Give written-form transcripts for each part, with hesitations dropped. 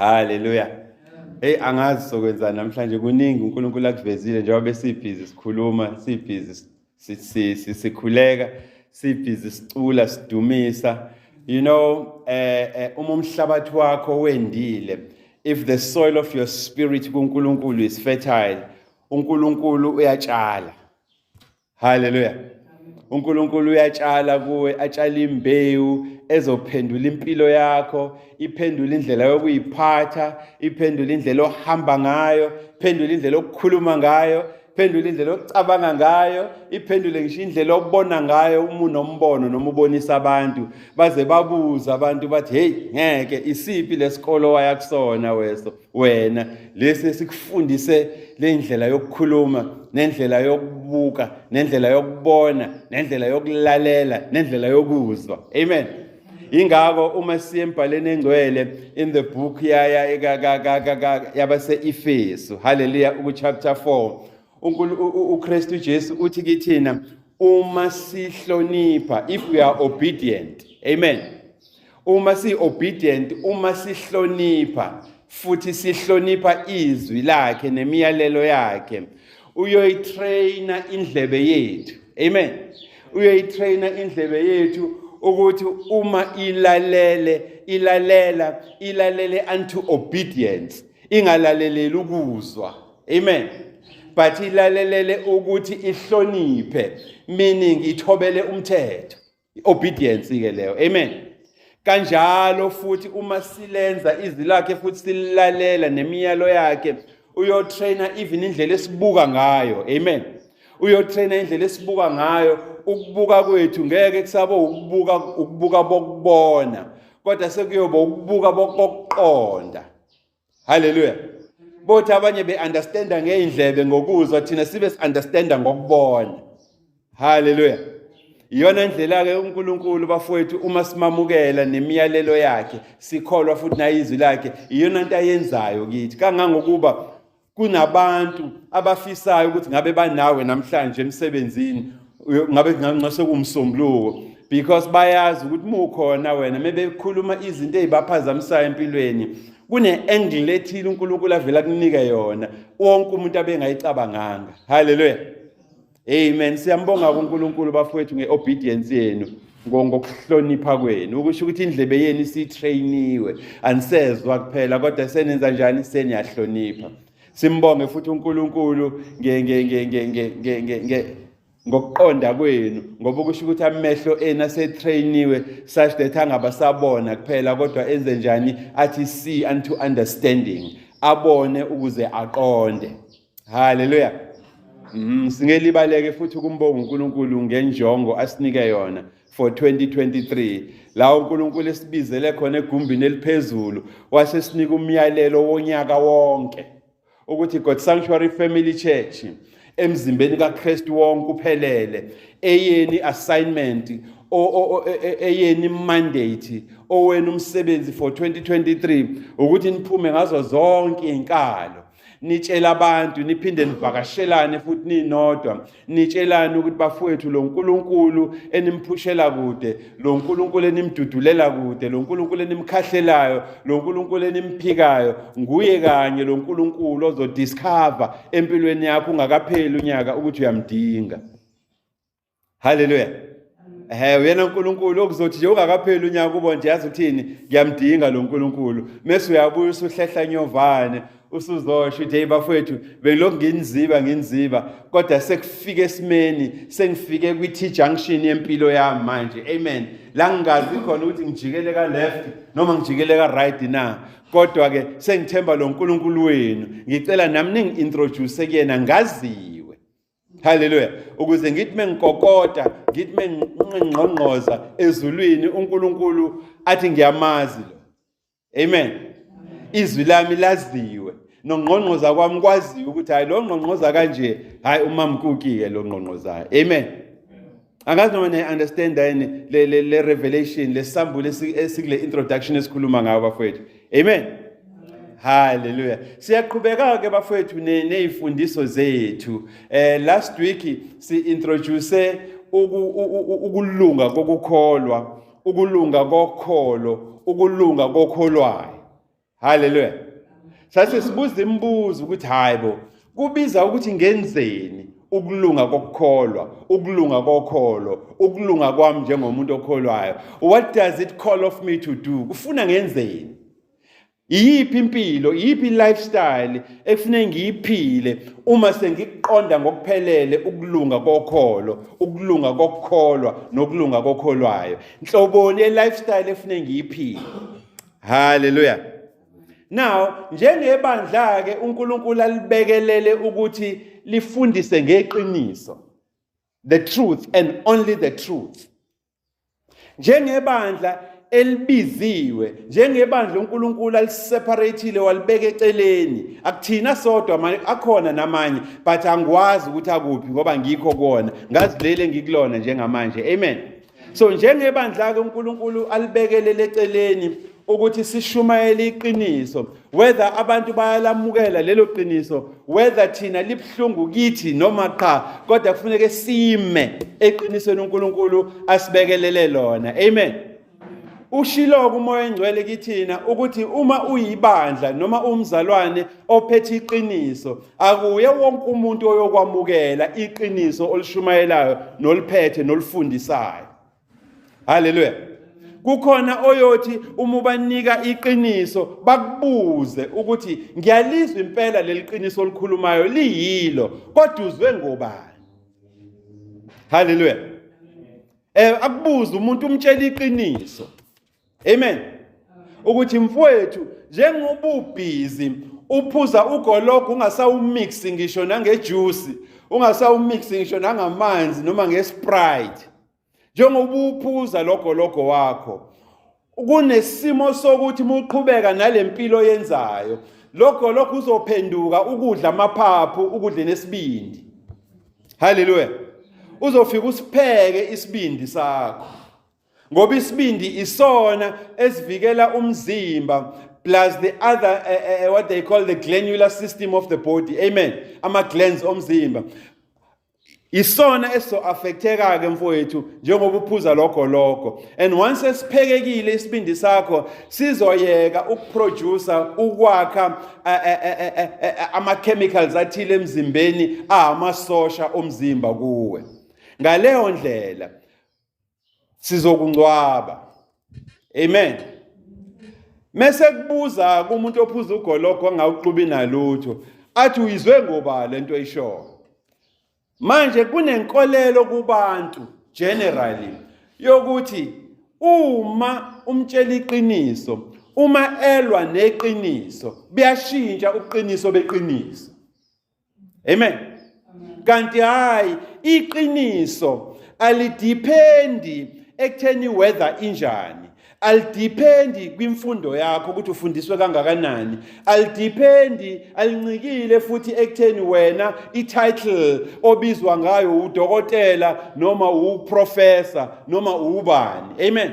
Hallelujah. Hey, angazi sokwenza namhlanje kuningi uNkulunkulu akuvezile njengoba sibhizi sikhuluma, sibhizi sikhuleka, sibhizi sicula, sidumisa. You know, uma umhlabathi wakho wendile, if the soil of your spirit kuNkulunkulu is fertile, uNkulunkulu uyatshala. Hallelujah. uNkulunkulu uyatshala kuwe, atshala imbewu ezophendula impilo yakho, iphendula indlela yokuyiphatha, iphendula indlela ohamba ngayo, iphendula indlela okukhuluma ngayo, iphendula indlela okucabanga ngayo, iphendule ngisho indlela okubona ngayo uma unombono noma ubonisa abantu, baze babuza abantu bathi hey ngeke isiphi lesikolo waya kusona wena lesi sikufundise le ndlela yokukhuluma, nendlela yokubuka, nendlela yokubona, nendlela yokulalela, nendlela yokuzwa. Amen. Ingakho uma siye embhaleni engcwele in the book yabase Efesu, hallelujah, chapter 4, uKristu Jesu uthi kithina uma sihlonipha, if we are obedient, amen, uma si obedient, uma sihlonipha futhi sihlonipha izwi lakhe nemiyalelo yakhe, uyoyitraina indlebe yethu, amen, uyoyitraina indlebe yethu ukuthi uma ilalele unto obedience, ingalaleleli ukuzwa, amen, but ilalelele ukuthi ihloniphe, meaning ithobele umthetho, obedience ke leyo, amen. Kanjalo futhi uma silenza izwi lakhe futhi silalela nemiyalo yakhe, uyotraina even indlela esibuka ngayo, amen. Uyotraina indlela esibuka ngayo, ukubuka kwethu ngeke kusaba ukubuka bokubona, kodwa sekuyoba ukubuka bokuqonda. Hallelujah. Bothi abanye be-understanda ngeindlebe ngokuzwa, thina sibe si-understanda ngokubona. Hallelujah. Iyona ndlela-ke uNkulunkulu bafowethu uma simamukela nemiyalelo yakhe, sikholwa futhi nayizwi lakhe, iyona nto ayenzayo kithi. Kangangokuba kunabantu abafisayo ukuthi ngabe banawe namhlanje emsebenzini, ngabe ngase kumsombuluko, because bayazi ukuthi mukhona wena mebekhuluma izinto ezibaphazamisayo empilweni, kune-angle ethile uNkulunkulu avela kunika yona, wonke umuntu abengayicabanganga. Hallelujah. Amen. Siyambonga uNkulunkulu bafowethu ngeobedience yenu, ngokuhlonipha kwenu, ukusho ukuthi indlebe yenu isitrainiwe, anisezwa kuphela kodwa senenza njani, seniyahlonipha. Simbonge futhi uNkulunkulu ngokuqonda kwenu, ngoba ukusho ukuthi amehlo ena setrainiwe such that angabasabona kuphela kodwa enze njani, athi see unto understanding, abone ukuze aqonde. Hallelujah. Singelibaleke futhi ukumbonga uNkulunkulu ngenjongo asinike yona for 2023. La uNkulunkulu esibizele khona egumbini eliphezulu, wasesinika umyalelo wonyaka wonke ukuthi God Sanctuary Family Church emzimbeni kaKristu wonke uphelele, eyeni assignment, eyeni mandate, owena umsebenzi for 2023 ukuthi niphume ngazo zonke izinkalo, nitshela abantu, niphinde nivakashelane futhi ninodwa, nitshelane ukuthi bafowethu lo uNkulunkulu enimpushela kude, lo uNkulunkulu enimdudulela kude, lo uNkulunkulu enimkhahlelayo, lo uNkulunkulu enimphikayo, nguye kanye lo uNkulunkulu ozodiscover empilweni yakho ungakapheli unyaka ukuthi uyamdinga. Hallelujah. Uyena uNkulunkulu okuzothi nje ungakapheli unyaka ubonje yazi uthini, ngiyamdinga lo uNkulunkulu. Mase uyabuya usuhlehla nyovane, usuzosho ukuthi hey bafowethu belokhu nginziba kodwa sekufike esimeni, sengifike kwi-T junction yempilo yami manje, amen, la ngingazi khona ukuthi ngijikele ka left noma ngijikele ka right na, kodwa ke sengithemba lo uNkulunkulu wenu, ngicela nami ningi-introduce kuyena ngaziwe. Hallelujah. Ukuze ngithi mengikokota, ngithi mengingqongqoza ezulwini, uNkulunkulu athi ngiyamazi lo, amen, izwi lami laziwe, nongqongqoza kwami kwaziwe ukuthi hayi lo ngqongqoza kanje, hayi umamkuki ke lo ngqongqozayo, amen. Angazi noma ni-understand yini le revelation, lesambulo esikule introduction esikhuluma ngayo bafowethu, amen. Hallelujah. Siyaqhubeka ke bafowethu nezifundiso zethu. Last week si-introduce ukulunga kokukholwa, ukulunga kokholo, ukulunga kokholwayo. Hallelujah. Sase sibuza imibuzo ukuthi hayibo kubiza ukuthi ngenzeni ukulunga kokukholwa, ukulunga kokholo, ukulunga kwami njengomuntu okholwayo. What does it call of me to do? Kufuna ngenzeni? Iyiphi impilo, iyiphi lifestyle ekufanele ngiyiphile uma sengiqonda ngokuphelele ukulunga kokholo, ukulunga kokukholwa nokulunga kokholwayo. Inhloboni ye-lifestyle ekufanele ngiyiphile. Hallelujah. Now, njengebandla ke uNkulunkulu alibekelele ukuthi lifundise ngeqiniso. The truth and only the truth. Njengebandla elibiziwe, njengebandla uNkulunkulu aliseparatile walibeka eceleni. Akuthina sodwa akhona namanye, but angikwazi ukuthi akuphi ngoba ngikho kona. Ngazi lele ngikulona njengamanje. Amen. So njengebandla ke uNkulunkulu alibekelele eceleni ukuthi sishumayele iqiniso, whether abantu bayalamukela lelo qiniso, whether thina libhlungu kithi noma cha, kodwa kufanele sime eqinisweni uNkulunkulu asibekelele lona. Amen. Ushilo kumoya engcwele kithina ukuthi uma uyibandla noma umzalwane ophethe iqiniso, akuye wonke umuntu oyokwamukela iqiniso olishumayelayo noliphethe nolifundisayo. Hallelujah. Kukhona oyothi uma ubanika iqiniso bakubuze ukuthi ngiyalizwa impela leliqiniso olikhulumayo liyilo kodwa uzwe ngobani. Hallelujah. Akubuza umuntu umtshela iqiniso. Amen. Ukuthi mfowethu njengoba ubhizi uphuza ugologo ungasawumix ngisho nangejuice, ungasawumix ngisho nangamanzi noma ngeSprite. Njengoba uphuza logologo wakho, kunesimo sokuthi uqhubeka nalempilo yenzayo, logologo uzophenduka ukudla amaphaphu, ukudla nesibindi. Hallelujah. Uzofika usipheke isibindi sakho. Ngoba isibindi isona esivikela umzimba plus the other what they call the glandular system of the body. Amen. Ama glands omzimba. Isona eso affecteka ke mfowethu njengoba uphuza logologo. And once esiphekekile isibindi sakho sizoyeka ukuproduce ukwakha ama chemicals athile emzimbeni amasosha omzimba kuwe. Ngaleyo ndlela sizokungcwaba. Amen. Mase kubuza kumuntu ophuza ugologo angawuxubi nalutho athi uyizwe ngoba lento eyisho. Manje kunenkolelo kubantu generally yokuthi uma umtshela iqiniso, uma elwa neqiniso, biyashintsha uqiniso beqiniso. Amen. Kanti hayi iqiniso alidipendi ekutheni weather injani. Alidipendi kwimfundo yakho ukuthi ufundiswe kangakanani. Alidipendi alincikile futhi ekutheni wena ititle obizwa ngayo udokotela noma uprofessor noma ubani. Amen.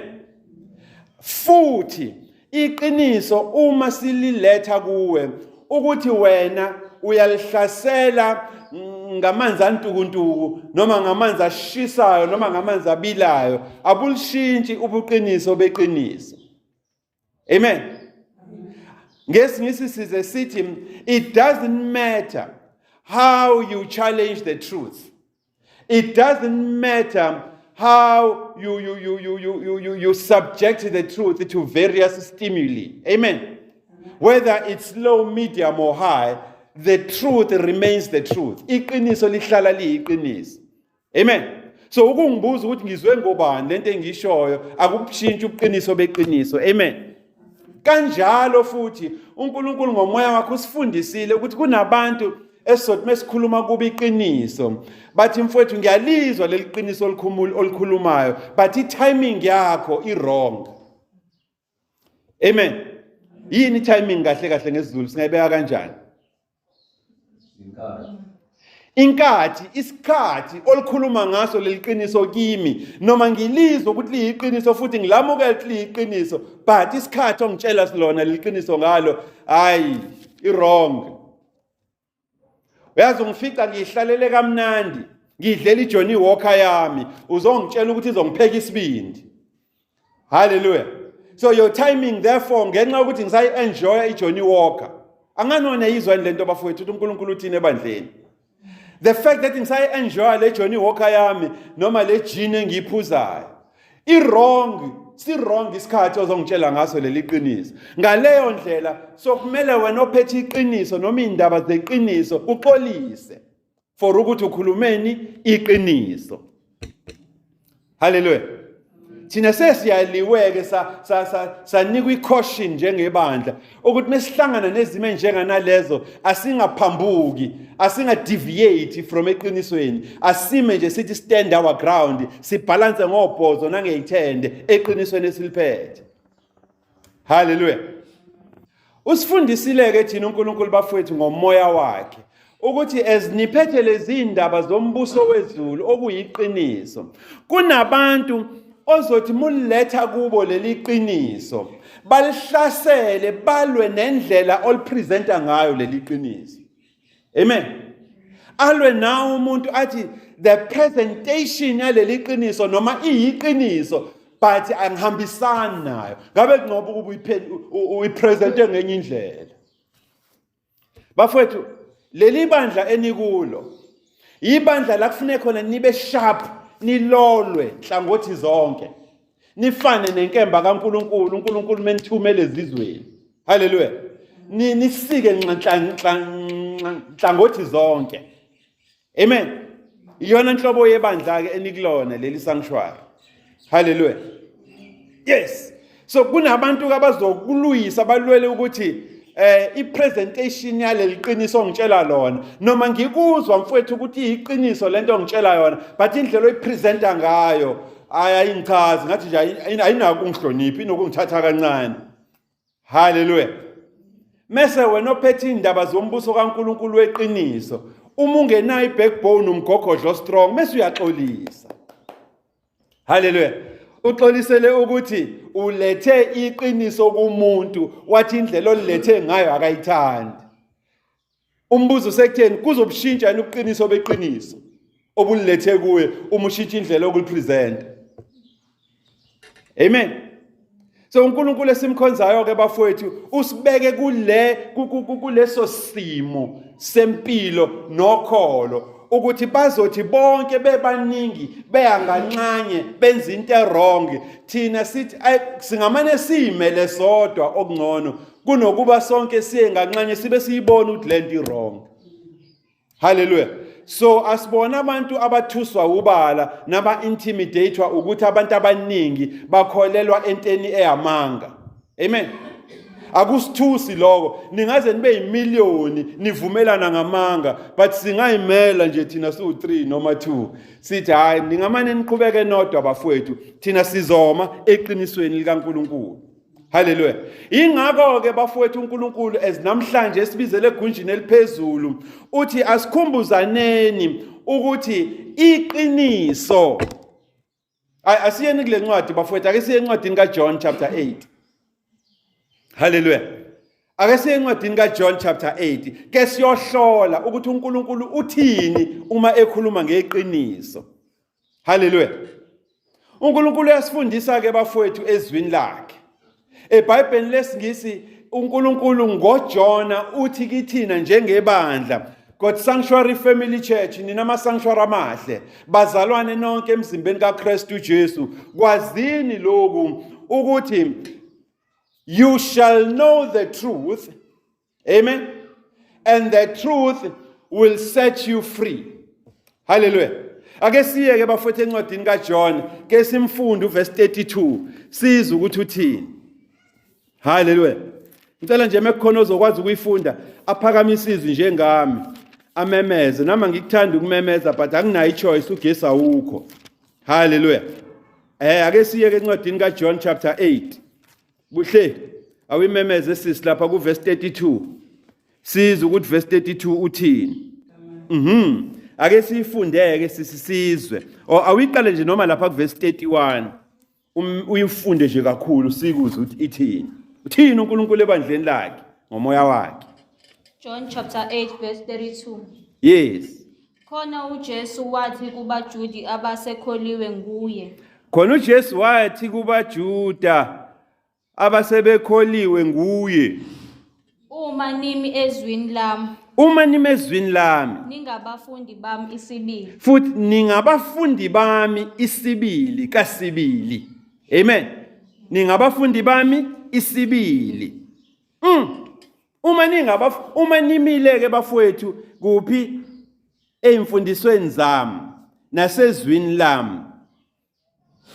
Futhi iqiniso uma sililetha kuwe ukuthi wena uyalihlasela ngamanzi antukuntuku noma ngamanzi ashisayo noma ngamanzi abilayo, abulishintshi ubuqiniso beqiniso. Amen. Ngesingisi size sithi it doesn't matter how you challenge the truth. It doesn't matter how you subject the truth to various stimuli. Amen. Whether it's low, medium or high, the truth remains the truth. Iqiniso lihlala liyiqiniso. Amen. So ukungibuza ukuthi ngizwe ngobani lento engishoyo akubushintshi ubuqiniso beqiniso. Amen. Kanjalo futhi uNkulunkulu ngomoya wakhe usifundisile ukuthi kunabantu esothi mesikhuluma kuba iqiniso bathi mfowethu ngiyalizwa leliqiniso olikhulumayo but itiming yakho i-wrong. Amen. Yini timing kahle kahle ngesiZulu singayibeka kanjani? Inkathi, isikhathi olikhuluma ngaso leliqiniso kimi noma ngilizwa ukuthi liyiqiniso futhi ngilamukela ukuthi liyiqiniso but isikhathi ongitshela silona leliqiniso ngalo hayi i-wrong. Uyazi ungifica ngihlalele kamnandi ngidlela iJohnny Walker yami uzongitshela ukuthi izongipheka isibindi. Hallelujah. So your timing therefore ngenxa yokuthi ngisayi-enjoya iJohnny Walker. Anganone yizwa le nto bafowethu ukuthi uNkulunkulu uthini ebandleni. The fact that ngisayi-enjoya le Johnny Walker yami noma le gin engiyiphuzayo. Si-wrong isikhathi ozongitshela ngaso leli qiniso. Ngaleyo ndlela sokumele wena ophethe iqiniso noma indaba zeqiniso uxolise for ukuthi ukhulumeni iqiniso. Hallelujah. Thina sesiyaliweke sanikwa i-caution njengebandla ukuthi mesihlangana nezimo enjenganalezo asingaphambuki, asingadeviate from eqinisweni, asime nje sithi stand our ground, sibalance ngobhozo nangeyithende eqinisweni esiliphethe. Hallelujah. Usifundisile ke thina uNkulunkulu bafowethu ngomoya wakhe ukuthi eziniphethe lezi indaba zombuso wezulu okuyiqiniso. Kunabantu ozothi muletha kubo leli qiniso balihlasele balwe nendlela olipresenta ngayo leli qiniso. Amen. Alwe nawo umuntu athi the presentation yaleli qiniso noma iyiqiniso but angihambisani nayo. Ngabe kungoba uyipresente ngenye indlela. Bafowethu leli bandla enikulo ibandla la kufuneka khona nibe sharp, nilolwe hlangothi zonke, nifane nenkemba kaNkulunkulu, uNkulunkulu menithumele ezizweni. Hallelujah. Nisike hlangothi zonke. Amen. Iyona nhlobo yebandla ke enikulona leli sanctuary. Hallelujah. Yes. So kunabantu abazokuluyisa balwele ukuthi i-presentation yaleli qiniso ngitshela lona noma ngikuzwa mfowethu ukuthi iqiniso lento ngitshela yona but indlela oyipresenta ngayo ayingichazi ngathi nje ayinako ungihloniphi inokungithatha kancane. Hallelujah. Mase wena ophethe indaba zombuso kaNkulunkulu weqiniso uma ungenayo i-backbone umgogodlo strong mase uyaxolisa. Hallelujah. Uxolisele ukuthi ulethe iqiniso kumuntu wathi indlela olilethe ngayo akayithandi. Umbuzo sekutheni kuzobushintsha yini uqiniso beqiniso obulethe kuwe uma ushintsha indlela okulipresent. Amen. So uNkulunkulu esimkhonzayo ke bafowethu usibeke kuleso simo sempilo nokholo ukuthi bazothi bonke bebaningi beyangancanye benza into wrong. Thina sithi singamane siyimele sodwa okungcono kunokuba sonke siye ngancanye sibe siyibona ukuthi lento wrong. Hallelujah. So asibona abantu abathuswa ubala naba intimidatewa ukuthi abantu abaningi bakholelwa enteni eyamanga. Amen. Akusithusi lokho ningaze nibe yimiliyoni nivumelana ngamanga but singayimela nje thina siwu3 noma 2 sithi hayi ningamane niqhubeke nodwa bafowethu thina sizoma eqinisweni likaNkulunkulu. Hallelujah. Ingakho ke bafowethu uNkulunkulu ezinamhlanje esibizele egunjini eliphezulu uthi asikhumbuzaneni ukuthi iqiniso asiyeni kule ncwadi bafowethu ake siye encwadini kaJohn chapter 8. Hallelujah. Ake siye encwadini kaJohn chapter 8 ke siyohlola ukuthi uNkulunkulu uthini uma ekhuluma ngeqiniso. Hallelujah. uNkulunkulu uyasifundisa ke bafowethu ezwini lakhe. eBhayibhelini lesingisi uNkulunkulu ngoJona uthi kithina njengebandla God Sanctuary Family Church nina ama-sanctuary amahle bazalwane nonke emzimbeni kaKristu Jesu kwazini lokhu ukuthi you shall know the truth, amen, and the truth will set you free. Hallelujah. Ake siye ke bafowethu encwadini kaJohn ke simfunde uverse 32 sizwe ukuthi uthini. Hallelujah. Ngicela nje mekukhona ozokwazi ukuyifunda aphakamise izwi njengami amemeze noma ngikuthanda ukumemeza but anginayo ichoice ugesi awukho. Hallelujah. Ake siye ke encwadini kaJohn chapter 8 buhle awimemeze sisi lapha ku verse 32 sizwe ukuthi verse 32 uthini. Ake siyifundeke sisizwe awiqale nje noma lapha ku verse 31 uyifunde nje kakhulu sikuzwe ukuthi ithini. Uthini uNkulunkulu ebandleni lakhe ngomoya wakhe. John chapter 8 verse 32. Yes. Khona uJesu wathi kubaJudi abasekholiwe nguye. Khona uJesu wathi kubaJuda abasebekholiwe nguye. Uma nimi ezwini lami, Uma nimezwini lami, ningabafundi bami isibili. futhi ningabafundi bami isibili kasibili. Amen. Ningabafundi bami isibili. Uma nimile ke bafowethu kuphi emfundisweni zami nasezwini lami,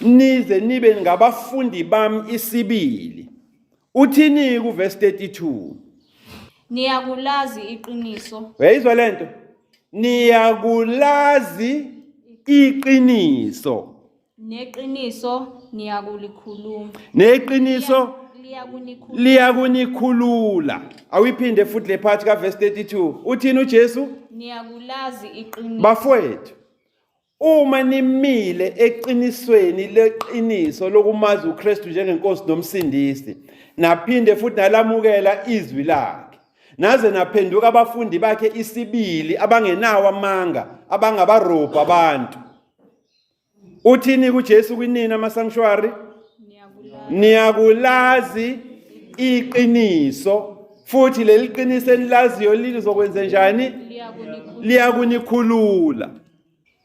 nize nibe ngabafundi bami isibili. Uthini ku verse 32? Niyakulazi iqiniso. Uyayizwa lento? Niyakulazi iqiniso. Neqiniso niyakulikhuluma. Neqiniso Liyakunikhuluma. liyakunikhulula. Awiphinde futhi le part ka verse 32. Uthini uJesu? Niyakulazi iqiniso. Bafowethu, uma nimile eqinisweni leqiniso lokumazi uKristu njengenkosi nomsindisi, naphinde futhi nalamukela izwi lakhe, naze naphenduka abafundi bakhe isibili abangenawo amanga, abangabarobha abantu. Uthini kuJesu kwinina ama-sanctuary? Niyakulazi iqiniso, futhi leli qiniso enilaziyo lizokwenza njani? Liyakunikhulula.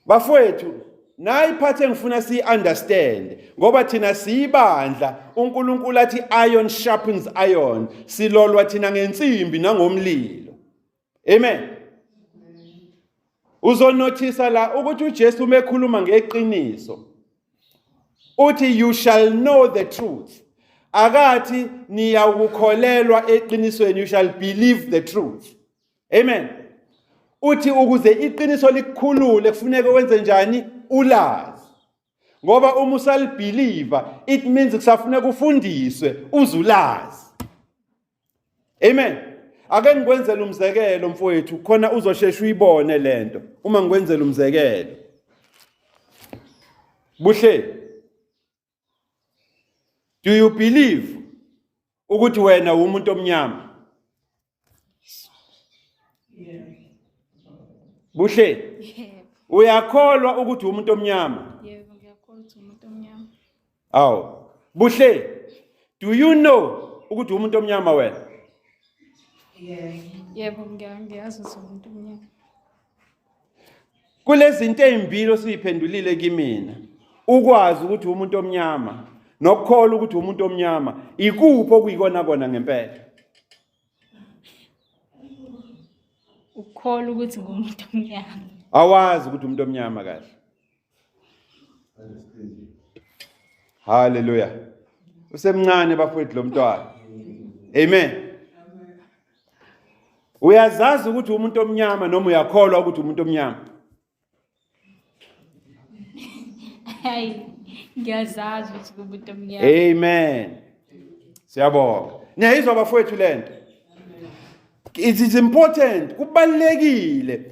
Bafowethu, nayi iphathe ngifuna siyi-understand, ngoba thina siyibandla, uNkulunkulu athi iron sharpens iron, silolwa thina ngensimbi nangomlilo. Amen. Uzonothisa la ukuthi uJesu umekhuluma ngeqiniso, uthi you shall know the truth. Akathi niyakukholelwa eqinisweni, you shall believe the truth. Amen. Uthi ukuze iqiniso likukhulule kufuneka wenze njani? Ulazi. Ngoba uma usalibelieve, it means kusafuneka ufundiswe uzulazi. Amen. Ake ngikwenzele umzekelo mfowethu khona uzoshesha uyibone lento. Uma ngikwenzela umzekelo. Buhle. Do you believe ukuthi wena umuntu omnyama? Buhle. Uyakholwa ukuthi umuntu omnyama? Yebo, ngiyakholwa ukuthi umuntu omnyama. Aw. Buhle. Do you know ukuthi umuntu omnyama wena? Yebo, ngiyazi ukuthi umuntu omnyama. Kulezi zinto ezimbili osiphendulile kimi, ukwazi ukuthi umuntu omnyama nokukholwa ukuthi umuntu omnyama, ikuphi okuyikona kona ngempela? Ukholwa ukuthi ngumuntu omnyama. Awazi ukuthi umuntu omnyama kahle. Hallelujah. Usemncane bafowethu lo mntwana. Amen. Uyazazi ukuthi umuntu omnyama noma uyakholwa ukuthi umuntu omnyama? Hayi, ngiyazazi ukuthi ngumuntu omnyama. Amen. Siyabonga. Niyayizwa bafowethu lento? It is important, kubalekile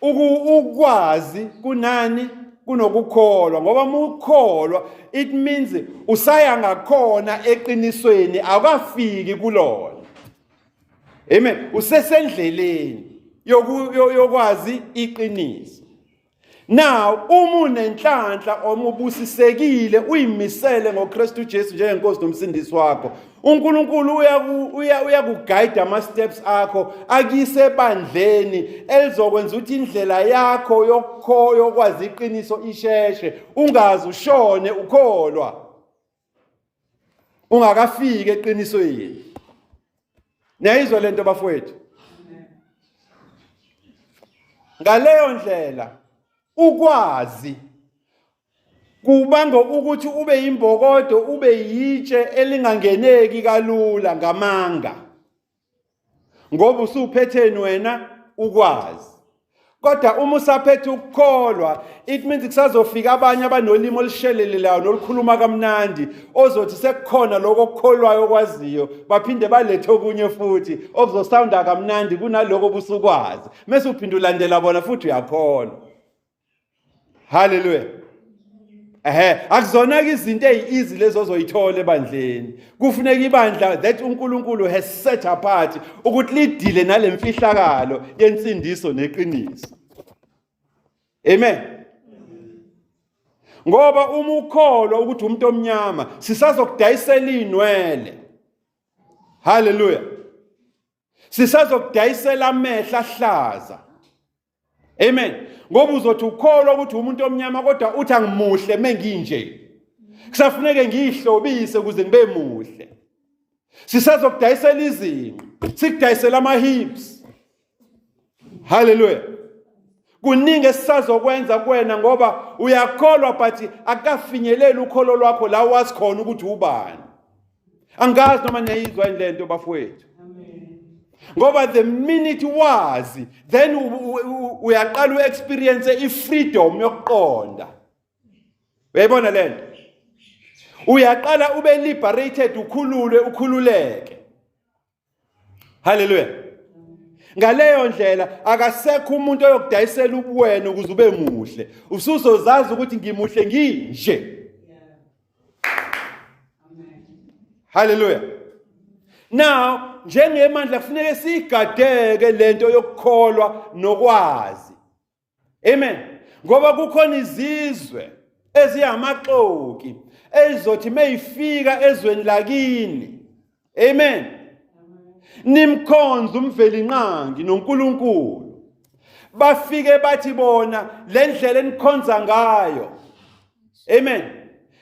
ukwazi kunani kunokukholwa, ngoba uma ukholwa it means usaya ngakhona eqinisweni, akafiki kulona. Amen. Usesendleleni yokwazi iqiniso. Now uma unenhlanhla omubusisekile uyimisele ngoKristu Jesu njengenkosi nomsindisi wakho, uNkulunkulu uyakuguide ama steps akho akise ebandleni elizokwenza ukuthi indlela yakho yokwazi iqiniso isheshe, ungazi ushone ukholwa ungakafiki eqinisweni. Niyayizwa lento bafowethu? Ngaleyo ndlela ukwazi kubanga ukuthi ube imbokodo, ube yitshe elingangeneki kalula ngamanga, ngoba usuphetheni wena ukwazi. Kodwa uma usaphethe ukukholwa, it means kusazofika abanye abanolimo olishelelelayo nolukhuluma kamnandi, ozothi sekukhona lokho okukholwayo okwaziyo, baphinde balethe okunye futhi okuzosounda kamnandi kunaloko obusukwazi. Mase uphinde ulandela bona futhi uyakholwa. Hallelujah. Akuzona izinto easy lezo ozoyithola ebandleni. Kufuneka ibandla that uNkulunkulu has set apart ukuthi lidile nalemfihlakalo yensindiso neqiniso. Amen. Ngoba uma ukholwa ukuthi umuntu omnyama sisazokudayisela inwele, Hallelujah. Sisazokudayisela amehlo ahlaza. Amen. Ngoba uzothi ukholwa ukuthi umuntu omnyama kodwa uthi angimuhle menginje. Kusafuneke ngiyihlobise ukuze ngibe muhle. Sisazokudayisela izinqe, sikudayisela ama-hips. Hallelujah. Kuningi esisazokwenza kuwena ngoba uyakholwa but akafinyeleli ukholo lwakho la wazi khona ukuthi ubani. Angazi noma niyayizwa indlento bafowethu. Ngoba the minute wazi then uyaqala uexperience ifreedom yokuqonda. Uyayibona lento? Uyaqala ube liberated ukhululeke. Hallelujah. Ngaleyo ndlela akasekho umuntu oyokudayisela ubuwena ukuze ube muhle. Usuzozazi ukuthi ngimuhle nginje. Hallelujah. Now, njengemandla kufanele sigadeke lento yokukholwa nokwazi. Amen. Ngoba kukhona izizwe eziyamaxoki ezizothi mayifika ezweni lakini. Amen. Nimkhonza umvelinqangi noNkulunkulu. Bafike bathi bona le ndlela enikhonza ngayo. Amen.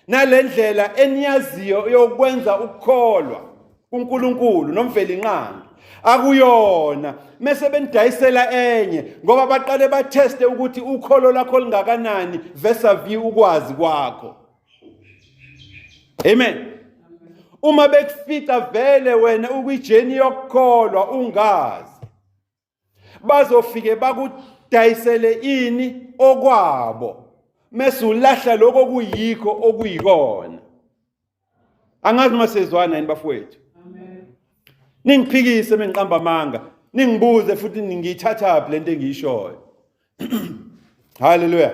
Nalendlela eniyaziyo yokwenza ukukholwa kuNkulunkulu nomvelinqangi akuyona mase benidayisela enye ngoba baqale batheste ukuthi ukholo lakho lingakanani vis-a-vis ukwazi kwakho. Amen. Uma bekufika vele wena ukwijeni yokukholwa ungazi bazofike bakudayisele ini okwabo mase ulahla lokho kuyikho okuyikona. Angazi uma sezwana yini bafowethu. Ningiphikise mengiqamba amanga, ningibuze futhi ngiyithatha lento engiyishoyo. Hallelujah.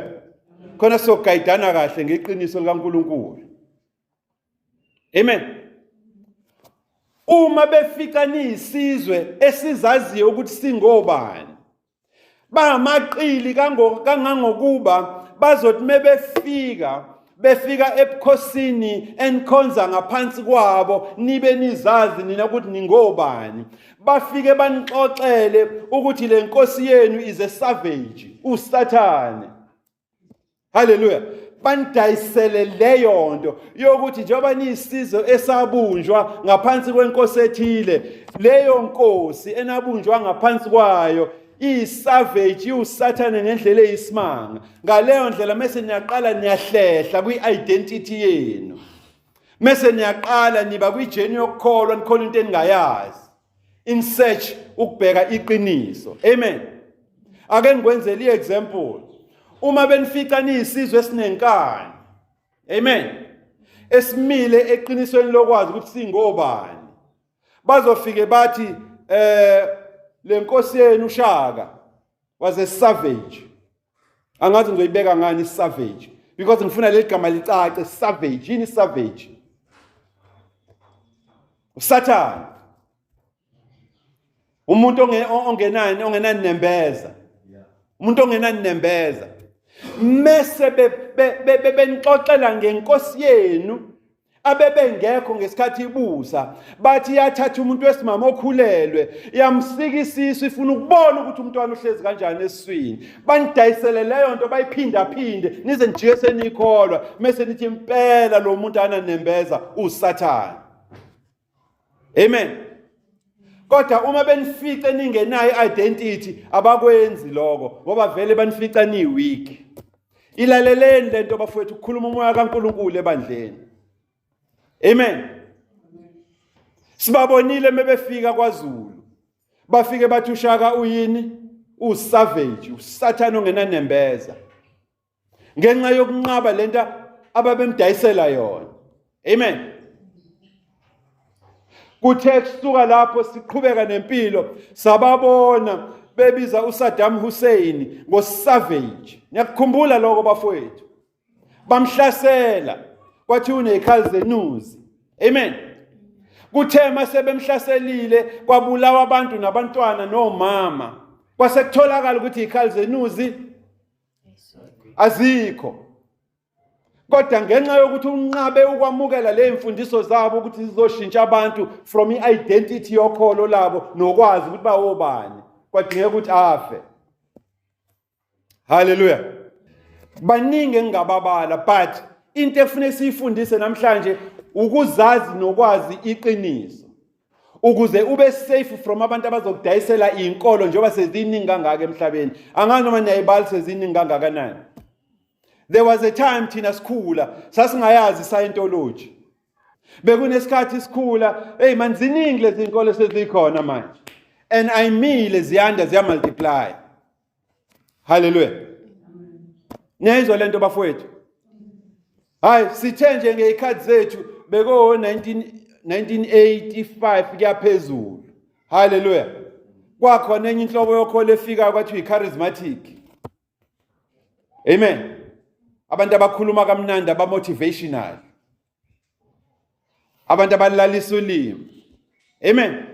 Khona sokugayidana kahle ngeqiniso likaNkulunkulu. Amen. Uma befika nisizwe esizaziyo ukuthi singobani, bangamaqili kangangokuba bazothi befika ebukhosini enikhonza ngaphansi kwabo nibe nizazi nina ukuthi ningobani. Bafike banixoxele ukuthi le nkosi yenu is a savage, usathane. Hallelujah. Banidayisele leyo nto yokuthi njengoba niyisizwe esabunjwa ngaphansi kwenkosi ethile, leyo nkosi enabunjwa ngaphansi kwayo isavage, usathane ngendlela eyisimanga. Ngaleyo ndlela mase niyaqala niyahlehla kwi-identity yenu. Mase niyaqala niba kwijeni yokukholwa nikholwa into eningayazi. In search ukubheka iqiniso. Amen. Ake ngikwenzele i-example. Uma benifica niyisizwe esinenkani. Amen. Esimile eqinisweni lokwazi ukuthi singobani. Bazofike bathi le nkosi yenu uShaka was a savage. Angathi ngizoyibeka ngani savage because ngifuna leli gama licace. Savage yini savage? Usathane. Umuntu ongenani nembeza. Umuntu ongenani nembeza. Mese benixoxela ngenkosi yenu abebengekho ngesikhathi ibusa, bathi yathatha umuntu wesimama okhulelwe yamsikisisa ifuna ukubona ukuthi umntwana uhlezi kanjani esiswini. Banidayisele leyo nto bayiphinda nize nijike senikholwa mase nithi impela lo muntu ananembeza usathane. Amen. Kodwa uma benifice ningenayo identity abakwenzi lokho ngoba vele banifica niweak. Ilaleleni lento bafowethu ukukhuluma umoya kaNkulunkulu ebandleni. Amen. Sibabonile mebefika kwaZulu. Bafike bathi uShaka uyini? Usavage, usathane ongenanembeza. Ngenxa yokunqaba lento ababemdayisela yona. Amen. Kuthe kusuka lapho siqhubeka nempilo sababona bebiza uSaddam Hussein ngosavage. Ngiyakukhumbula lokho bafowethu. Bamhlasela kwathi unekhali zenuzi. Amen. Kuthe mase bemhlaselile kwabulawa abantu nabantwana nomama. Kwase kutholakala ukuthi ikhali zenuzi azikho. Kodwa ngenxa yokuthi unqabe ukwamukela le mfundiso zabo ukuthi zizoshintsha abantu from i-identity yokholo labo nokwazi ukuthi bawobani, kwadingeka ukuthi afe. Hallelujah. Baningi engingababala, but into efuneka siyifundise namhlanje ukuzazi nokwazi iqiniso. Ukuze ube safe from abantu abazokudayisela inkolo njengoba seziningi kangaka emhlabeni. Angazi noma niyayibala seziningi kangakanani. There was a time thina sikhula sasingayazi Scientology. Bekunesikhathi sikhula, hey man ziningi lezi inkolo sezikhona manje. And I mean leziyanda ziya multiply. Hallelujah. Niyayizwa lento bafowethu? Hayi sithe nje ngeyikhathi zethu beko 1985 kuyaphezulu. Hallelujah. Kwakhona enye inhlobo yokholo efika kwathi uyi-charismatic. Amen. Abantu abakhuluma kamnandi abamotivational. Abantu abalalisa ulimi. Amen.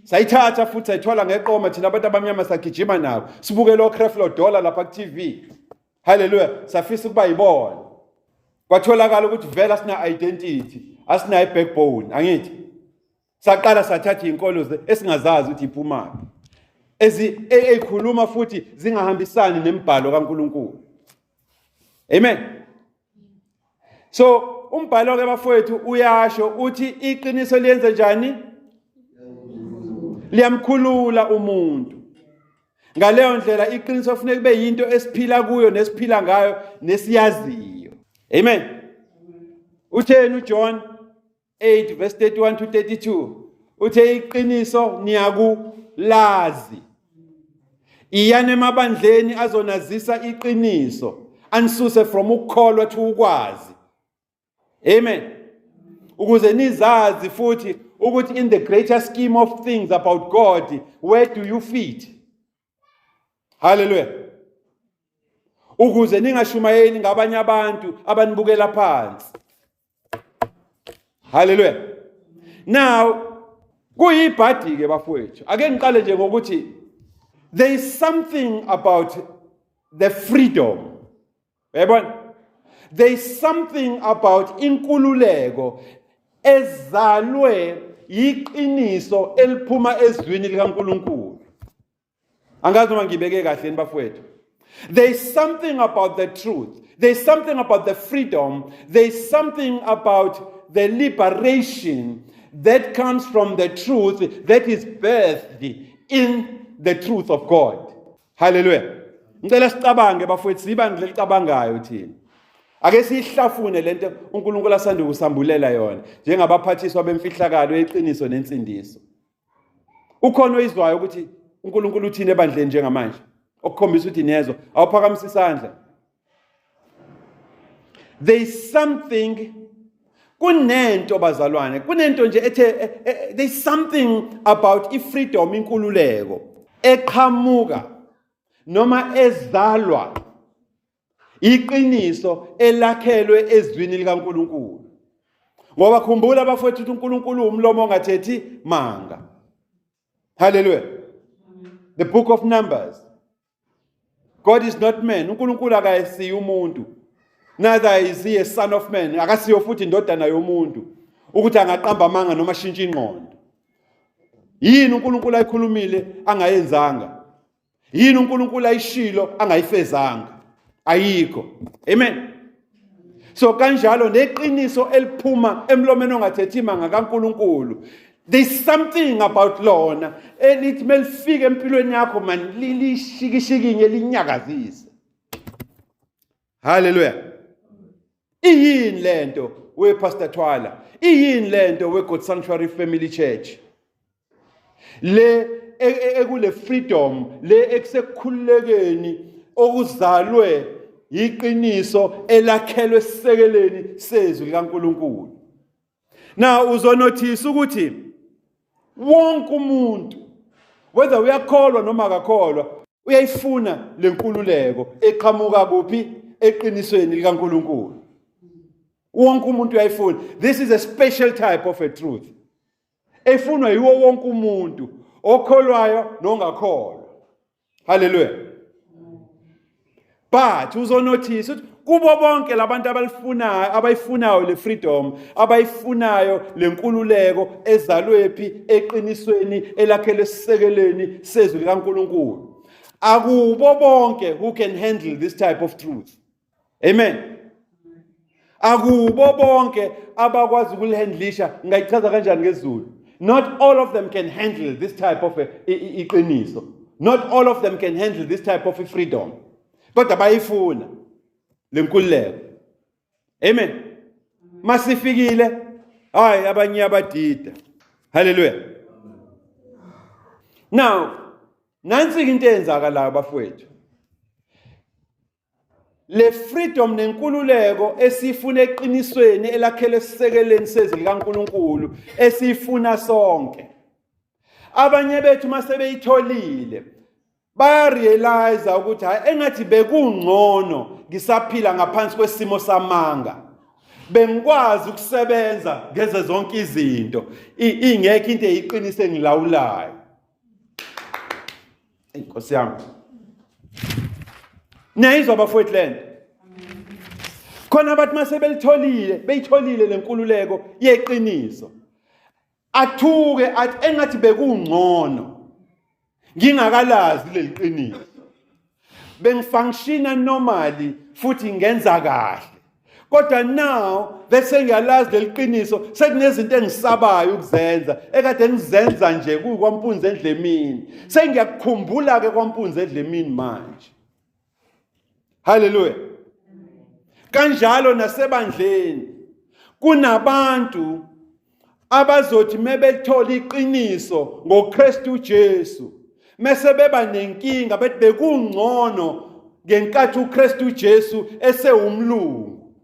Sayithatha futhi sayithola ngeqoma thina abantu abamnyama sagijima nabo. Sibukela oCreflo Dollar lapha ku-TV. Hallelujah. Safisa ukuba yibona. Kwatholakala ukuthi vela sina identity, asina backbone, angithi. Saqala sathatha inkolo esingazazi ukuthi iphuma. Ezikhuluma futhi zingahambisani nemibhalo kaNkulunkulu. Amen. So umbhalo ke bafowethu uyasho uthi iqiniso liyenza njani? Liyamkhulula umuntu. Ngaleyo ndlela iqiniso kufanele kube yinto esiphila kuyo nesiphila ngayo nesiyaziyo. Amen. Utheni uJohn 8 verse 31 to 32. Uthe iqiniso niyakulazi. Iyane emabandleni azonazisa iqiniso. Anisuse from ukukholwa to ukwazi. Amen. Ukuze nizazi futhi ukuthi in the greater scheme of things about God, where do you fit? Hallelujah. Ukuze ningashumayeli ngabanye abantu abanibukela phansi. Hallelujah. Now, kuyibhadi ke bafowethu. Ake ngiqale nje ngokuthi there is something about the freedom. Yabona? There is something about inkululeko ezalwe iqiniso eliphuma ezwini likaNkulunkulu. Angazi noma ngibeke kahle yini bafowethu. There is something about the truth. There is something about the freedom. There is something about the liberation that comes from the truth that is birthed in the truth of God. Hallelujah. Ngicela sicabange bafowethu siba ngilicabangayo thina. Ake sihlafune lento uNkulunkulu asanda ukusambulela yona njengabaphathiswa bemfihlakalo yeqiniso nensindiso. Ukhona oyizwayo ukuthi uNkulunkulu uthini ebandleni njengamanje? Okukhombisa ukuthi nezo awuphakamisa isandla. There is something kunento bazalwane kunento nje ethe there is something about ifreedom inkululeko eqhamuka noma ezalwa iqiniso elakhelwe ezwini likaNkulunkulu. Ngoba khumbula bafowethu ukuthi uNkulunkulu umlomo ongathethi manga. Hallelujah. The book of Numbers. God is not man. uNkulunkulu akayisiyo umuntu. Neither is he a son of man. Akasiyo futhi indodana yomuntu ukuthi angaqamba amanga noma ashintshe ingqondo. Yini uNkulunkulu ayikhulumile angayenzanga? Yini uNkulunkulu ayishilo angayifezanga? Ayikho. Amen. So kanjalo neqiniso eliphuma emlomeni ongathethi manga kaNkulunkulu. There's something about lona elithi melifike empilweni yakho man lishikishikinye linyakazise. Hallelujah. Iyini lento we Pastor Twala? Iyini lento we God Sanctuary Family Church? Le ekule freedom le eksekukhulekeni okuzalwe iqiniso elakhelwe sisekeleni sezwi likaNkulunkulu. Now uzonotice ukuthi wonke umuntu whether uyakholwa noma akakholwa uyayifuna lenkululeko eqhamuka kuphi eqinisweni likaNkulunkulu. Wonke umuntu uyayifuna. This is a special type of a truth. Efunwa yiwo wonke umuntu okholwayo nongakholwa. Hallelujah. But uzonotice ukuthi kubo bonke labantu abayifunayo le freedom, abayifunayo le nkululeko ezalwephi eqinisweni elakhele sisekeleni sezwi likaNkulunkulu. Akubo bonke who can handle this type of truth. Amen. Akubo bonke abakwazi ukulihandlisha, ngayichaza kanjani ngesiZulu? Not all of them can handle this type of iqiniso. Not all of them can handle this type of freedom. Kodwa bayifuna le nkululeko. Amen. Masifikile, hayi abanye abadida. Hallelujah. Now, nansi into eyenzakalayo bafowethu. Le freedom nenkululeko esifuna eqinisweni elakhele sisekeleni sezwi likaNkulunkulu esifuna sonke. Abanye bethu mase beyitholile bayarealize ukuthi hayi engathi bekungcono ngisaphila ngaphansi kwesimo samanga. Bengikwazi ukusebenza ngeze zonke izinto. Ingekho into eyiqinise ngilawulayo. Inkosi yami. Nayizwa bafowethu lento. Khona abantu mase beyitholile lenkululeko yeqiniso. Athuke athi engathi bekungcono ngingakalazi leli qiniso. Bengifunctiona normally futhi ngenza kahle. Kodwa now bese ngiyalazi leli qiniso sekunezinto engisabayo ukuzenza ekade ngizenza nje kwampunzi endlemini. Sengiyakukhumbula ke kwampunzi endlemini manje. Hallelujah. Kanjalo nasebandleni kunabantu abazothi mebethola iqiniso ngoKristu Jesu mase beba nenkinga bethi bekungcono ngenkathi uKristu Jesu esewumlungu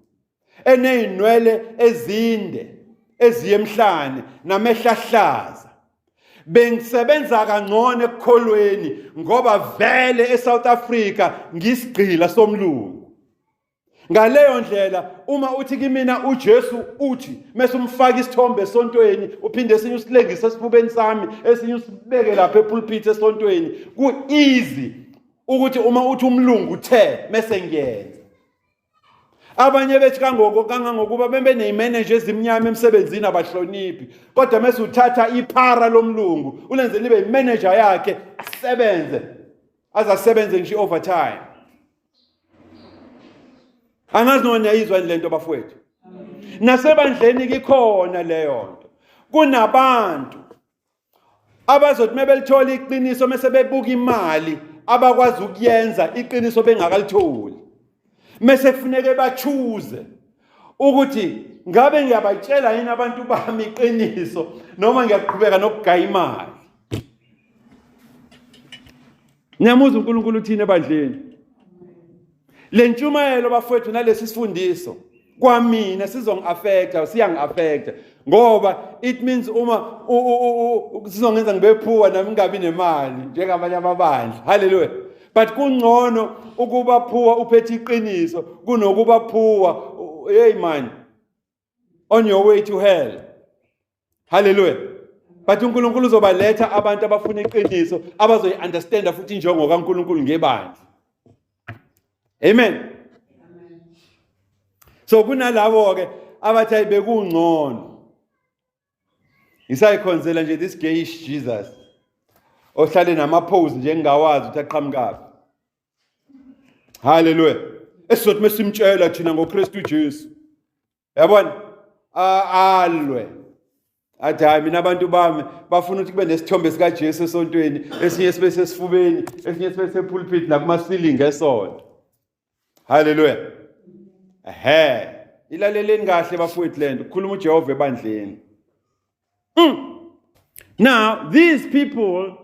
eneyinwele ezinde eziyemhlane namehlahlaza. Bengisebenza kangcono ekukholweni ngoba vele eSouth Africa ngisigqila somlungu. Ngaleyo ndlela uma uthi kimina uJesu uthi mase umfaka isithombe esontweni uphinde esinye usilengise esifubeni sami esinye usibeke lapha epulpit esontweni ku easy ukuthi uma uthi umlungu uthe mase ngiyenza. Abanye bethu kangangokuba bembe nemanager ezimnyama emsebenzini abahloniphi kodwa mase uthatha iphara lomlungu ulenze libe imanager yakhe sebenze azasebenze nje overtime. Angazi nona yizwa lento bafowethu. Nasebandleni kikhona leyo nto. Kunabantu abazothi mebelithola iqiniso mase bebuka imali abakwazi ukuyenza iqiniso bengakalitholi. Mase kufuneke bachoose ukuthi ngabe ngiyabatshela yini abantu bami iqiniso noma ngiyaqhubeka nokugaya imali. Ngiyamuza uNkulunkulu uthini ebandleni. Le ntshumayelo bafowethu nalesi sifundiso kwamina sizongi-affecta siyangi-affecta ngoba it means uma sizongenza ngibephuwa nami ngingabi nemali njengabanye amabandla. Hallelujah. But kungcono ukuba phuwa uphethe iqiniso kunokuba phuwa hey man on your way to hell. Hallelujah. But uNkulunkulu uzobaletha abantu abafuna iqiniso abazoyi-understanda futhi injongo kaNkulunkulu ngebandla. Amen. So kunalabo ke abathi bekungcono. Isayikhonzela nje this gayish Jesus. Ohlale namapose nje engawazi ukuthi aqhamukaphi. Hallelujah. Esizothi mesimtshela thina ngoKristu Jesu. Yabona? Alwe. Athi hayi mina abantu bami bafuna ukuthi kube nesithombe sika Jesu esontweni, esinye sibe sesifubeni, esinye sibe sepulpit nakuma ceiling esonto. Hallelujah. Ilaleleni kahle bafowethu lento, kukhuluma uJehova ebandleni. Now, these people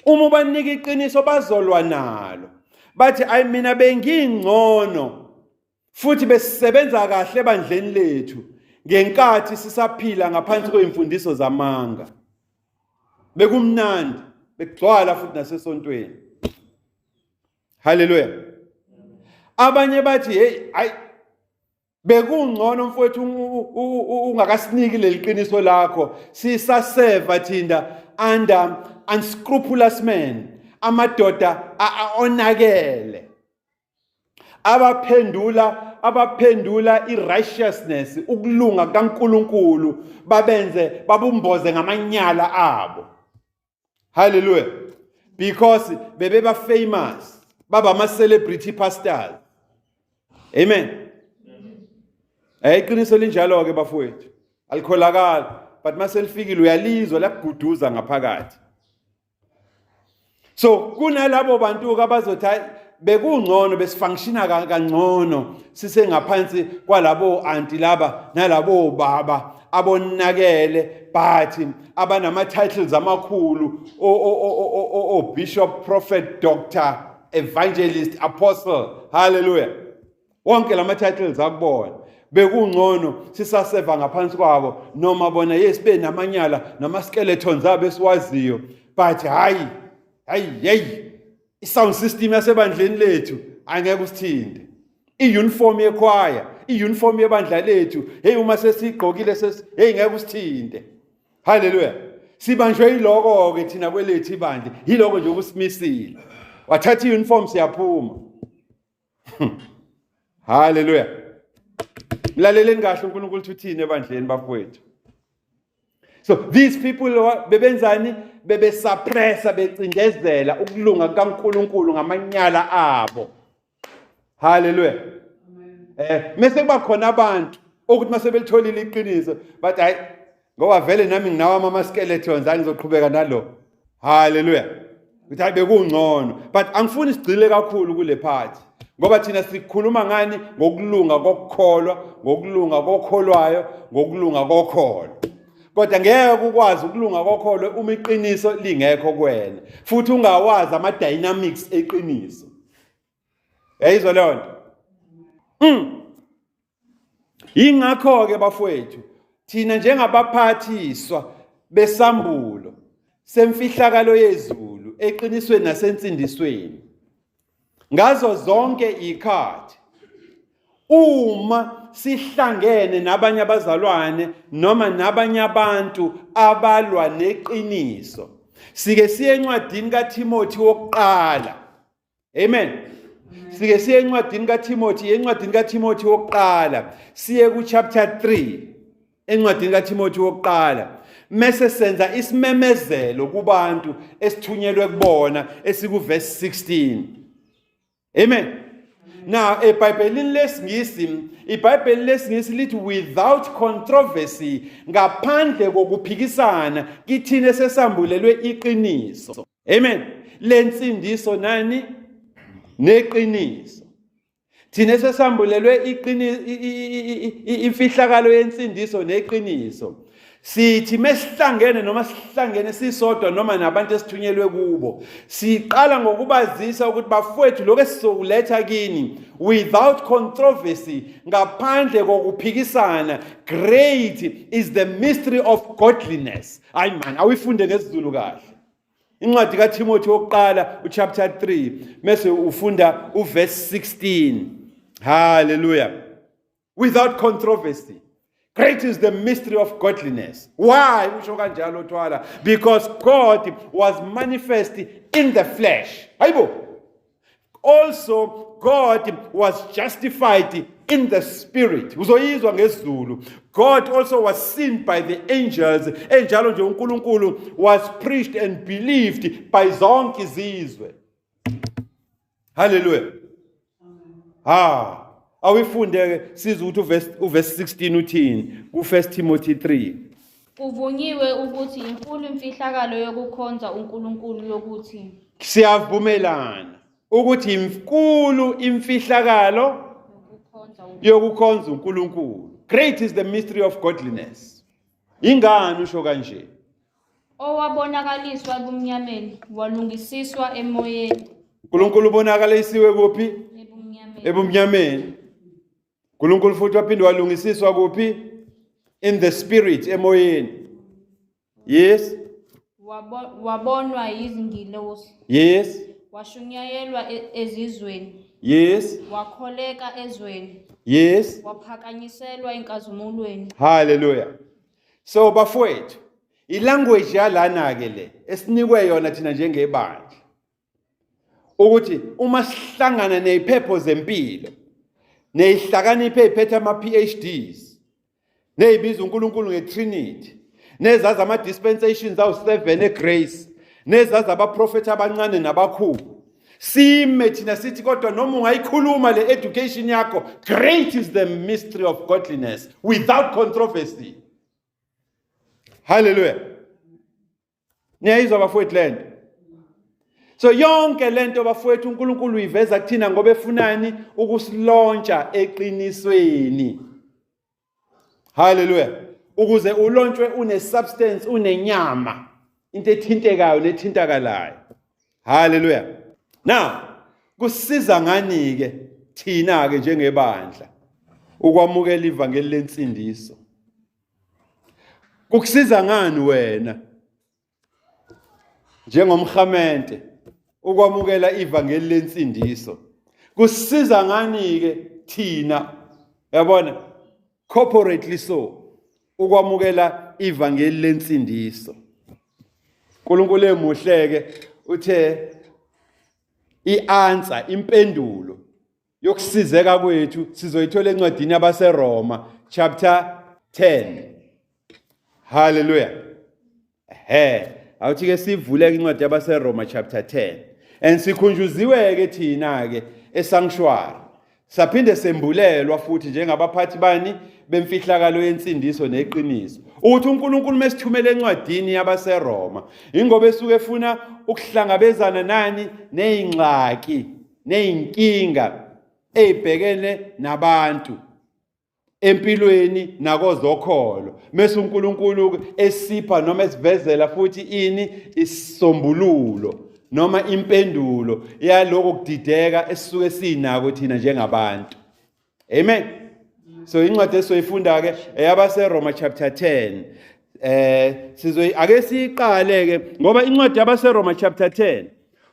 uma banika iqiniso bazolwa nalo. Bathi ayi mina bengingcono futhi besisebenza kahle ebandleni lethu ngenkathi sisaphila ngaphansi kwezimfundiso zamanga. Bekumnandi, bekugcwala futhi nasesontweni. Hallelujah. Abanye bathi hey ayi bekungcono mfowethu ungakasiniki leliqiniso lakho sisaseva thinda under unscrupulous men amadoda onakele abaphendula i-righteousness, ukulunga kaNkulunkulu, babumboze ngamanyala abo. Hallelujah. Because bebeba famous, baba celebrity pastors. Amen. Iqiniso linjalo ke bafowethu. Alikholakala, but maselifikile uyalizwa lakuguduza ngaphakathi. So kunalabo bantu abazothi bekungcono besifunctiona kangcono sisengaphansi kwalabo anti laba nalabo baba abonakele but abanama titles amakhulu o bishop, prophet, doctor, evangelist, apostle. Hallelujah. Wonke lama titles akubona bekungcono sisaseva ngaphansi kwabo noma bona yesibe namanyala nama skeletons abe siwaziyo but hayi i-sound system yasebandleni lethu angeke usithinde. I-uniform yekhwaya, i-uniform yebandla lethu, hey uma sesigqokile hey ngeke usithinde. Hallelujah. Sibanjwe iloko ke thina kwelethu ibandla, iloko nje ukusimisile. Wathatha i-uniform siyaphuma. Hallelujah. Mlaleleni kahle uNkulunkulu uthini ebandleni bafowethu. So these people bebenzani bebesuppressa becindezela ukulunga kaNkulunkulu ngamanyala abo. Hallelujah. Mase kuba khona abantu ukuthi mase belitholile iqiniso but hayi ngoba vele nami nginawo ama skeletons angizoqhubeka nalo. Hallelujah. Ukuthi hayi bekungcono but angifuni isigcile kakhulu kule part ngoba thina sikhuluma ngani ngokulunga kokukholwa, ngokulunga kokholwayo, ngokulunga kokholwa. Kodwa ngeke ukwazi ukulunga kokholwa uma iqiniso lingekho kuwena futhi ungawazi ama dynamics eqiniso. Yayizwa leyo nto. Ingakho ke bafowethu thina njengabaphathiswa besambulo semfihlakalo yezulu eqinisweni nasensindisweni ngazo zonke ikhathi uma sihlangene nabanye abazalwane noma nabanye abantu abalwa neqiniso sike siye encwadini kaTimothy wokuqala. Amen. Sike siye encwadini kaTimothy wokuqala siye ku chapter 3 encwadini kaTimothy wokuqala mase senza isimemezelo kubantu esithunyelwe kubona esiku verse 16. Amen. Now iBhayibheli lesingisi lithi without controversy, ngaphandle kokuphikisana kithina esesambulelwe iqiniso. Amen. Lensindiso nani? Neqiniso. Thina esesambulelwe imfihlakalo yensindiso neqiniso. Sithi mesihlangene noma sihlangene sisodwa noma nabantu esithunyelwe kubo siqala ngokubazisa ukuthi bafowethu lokho esizokuletha kini without controversy, ngaphandle kokuphikisana, great is the mystery of godliness. Hayi man, awifunde ngesizulu kahle. Incwadi kaTimothy wokuqala uchapter 3 mase ufunda uverse 16. Hallelujah. Without controversy, great is the mystery of godliness. Why? Because God was manifest in the flesh. Also, God was justified in the spirit. God also was seen by the angels. Was preached and believed by zonke izizwe. Hallelujah. Awifunde siza ukuthi uverse 16 uthini ku 1 Timothy 3. Uvunyiwe ukuthi inkulu imfihlakalo yokukhonza uNkulunkulu yokuthi. Siyavumelana ukuthi inkulu imfihlakalo yokukhonza uNkulunkulu. Great is the mystery of godliness. Ingani usho kanje? Owabonakaliswa ebumnyameni walungisiswa emoyeni. uNkulunkulu ubonakalisiwe kuphi? Ebumnyameni. uNkulunkulu futhi waphinde walungisiswa kuphi? In the spirit, emoyeni. Yes. Wabonwa izingilosi. Yes. Washunyayelwa ezizweni. Yes. Wakholeka ezweni. Yes. Waphakanyiselwa enkazimulweni. Hallelujah. So bafowethu, ilanguage yalana ke le esinikwe yona thina njengebandla. ukuthi uma sihlangana neziphepho zempilo nezihlakaniphe eziphethe ama-PhDs nezibiza uNkulunkulu ngeTrinity nezazi ama-dispensations awu-7 eGrace nezazi abaprofethi abancane nabakhulu sime thina sithi kodwa noma ungayikhuluma le education yakho great is the mystery of godliness without controversy. Hallelujah. Niyayizwa bafowethu lento? So yonke lento bafowethu uNkulunkulu uyiveza kuthina ngoba efunani ukusilontsha eqinisweni. Hallelujah. Ukuze ulontshe une-substance, unenyama, into ethintekayo nethintakalayo. Hallelujah. Now, kusiza ngani-ke thina-ke njengebandla ukwamukela ivangeli lensindiso? Kukusiza ngani wena njengomhamente ukwamukela ivangeli lensindiso? Kusiza ngani-ke thina, yabona, corporately so, ukwamukela ivangeli lensindiso? uNkulunkulu emuhle-ke uthe i-answer, impendulo yokusizeka kwethu sizoyithola encwadini yabaseRoma chapter 10. Hallelujah. Awuthi-ke sivule incwadi yabaseRoma chapter 10 and sikhunjuziwe-ke thina-ke esanctuary saphinde sembulelwa futhi njengabaphathi bani bemfihlakalo yensindiso neqiniso ukuthi uNkulunkulu mesithumele encwadini yabaseRoma ingoba esuke efuna ukuhlangabezana nani nezingxaki nezinkinga ezibhekene nabantu empilweni nakozokholo mase uNkulunkulu esipha noma esivezela futhi ini isisombululo noma impendulo yaloko kudideka esisuke sinako thina njengabantu. Amen. So incwadi esizoyifunda-ke eyabaseRoma chapter 10. Ake siyiqale-ke ngoba incwadi yabaseRoma chapter 10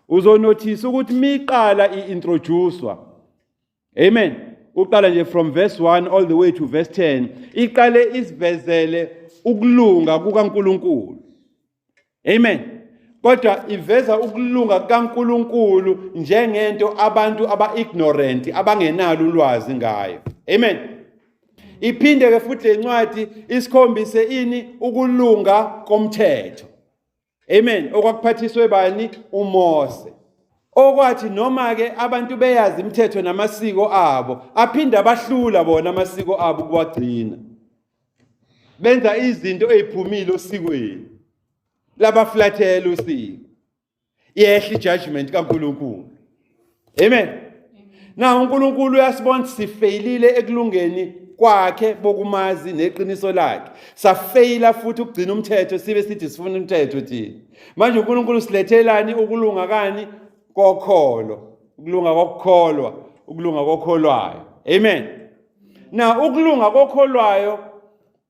uzonothisa ukuthi miqala i-introducewa. Amen. Uqala nje from verse 1 all the way to verse 10 iqale isivezele ukulunga kukaNkulunkulu. Amen. Kodwa iveza ukulunga kaNkulunkulu njengento abantu aba-ignorant abangenalo ulwazi ngayo. Amen. Iphinde-ke futhi le ncwadi isikhombise ini ukulunga komthetho. Amen. Okwakuphathiswe bani? uMose. Okwathi noma-ke abantu beyazi imithetho namasiko abo aphinde abahlula bona amasiko abo kuwagcina. Benza izinto eziphumile osikweni. Labaflathela usiko. Yehla ijudgment kaNkulunkulu. Amen. Na uNkulunkulu uyasibona sifailile ekulungeni kwakhe bokumazi neqiniso lakhe. Safeyila futhi ukugcina umthetho sibe sithi sifuna umthetho thina. Manje uNkulunkulu silethelani ukulunga kani? Kokholo. Ukulunga kokukholwa, ukulunga kokholwayo. Amen. Na ukulunga kokholwayo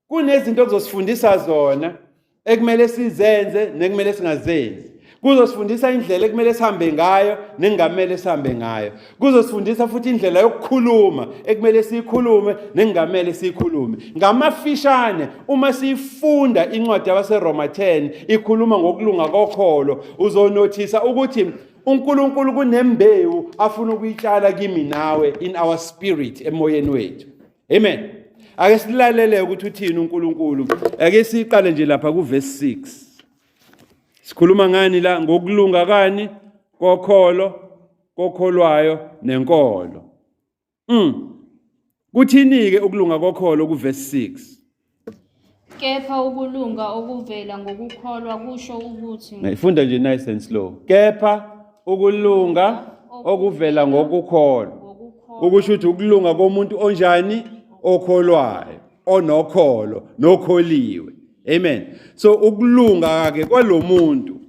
kunezinto okuzosifundisa zona ekumele sizenze nekumele singazenzi. Kuzosifundisa indlela ekumele sihambe ngayo nengamele sihambe ngayo. Kuzosifundisa futhi indlela yokukhuluma ekumele siyikhulume nengamele siyikhulume. Ngamafishane uma sifunda incwadi yabaseRoma 10 ikhuluma ngokulunga kokholo uzonothisa ukuthi uNkulunkulu kunembewu afuna ukuyitshala kimi nawe in our spirit emoyeni wethu. Amen. Ake silalele ukuthi uthini uNkulunkulu. Ake siqale nje lapha ku verse 6. Sikhuluma ngani la? Ngokulunga kani? Kokholo, kokholwayo nenkolo. Kuthini-ke ukulunga kokholo ku verse 6? Kepha ukulunga okuvela ngokukholwa kusho ukuthi Ngifunda nje nice and slow. Kepha ukulunga okuvela ngokukholwa. Ukusho ukuthi ukulunga komuntu onjani? Okholwayo, onokholo, nokholiwe. Amen. So ukulunga-ke kwalomuntu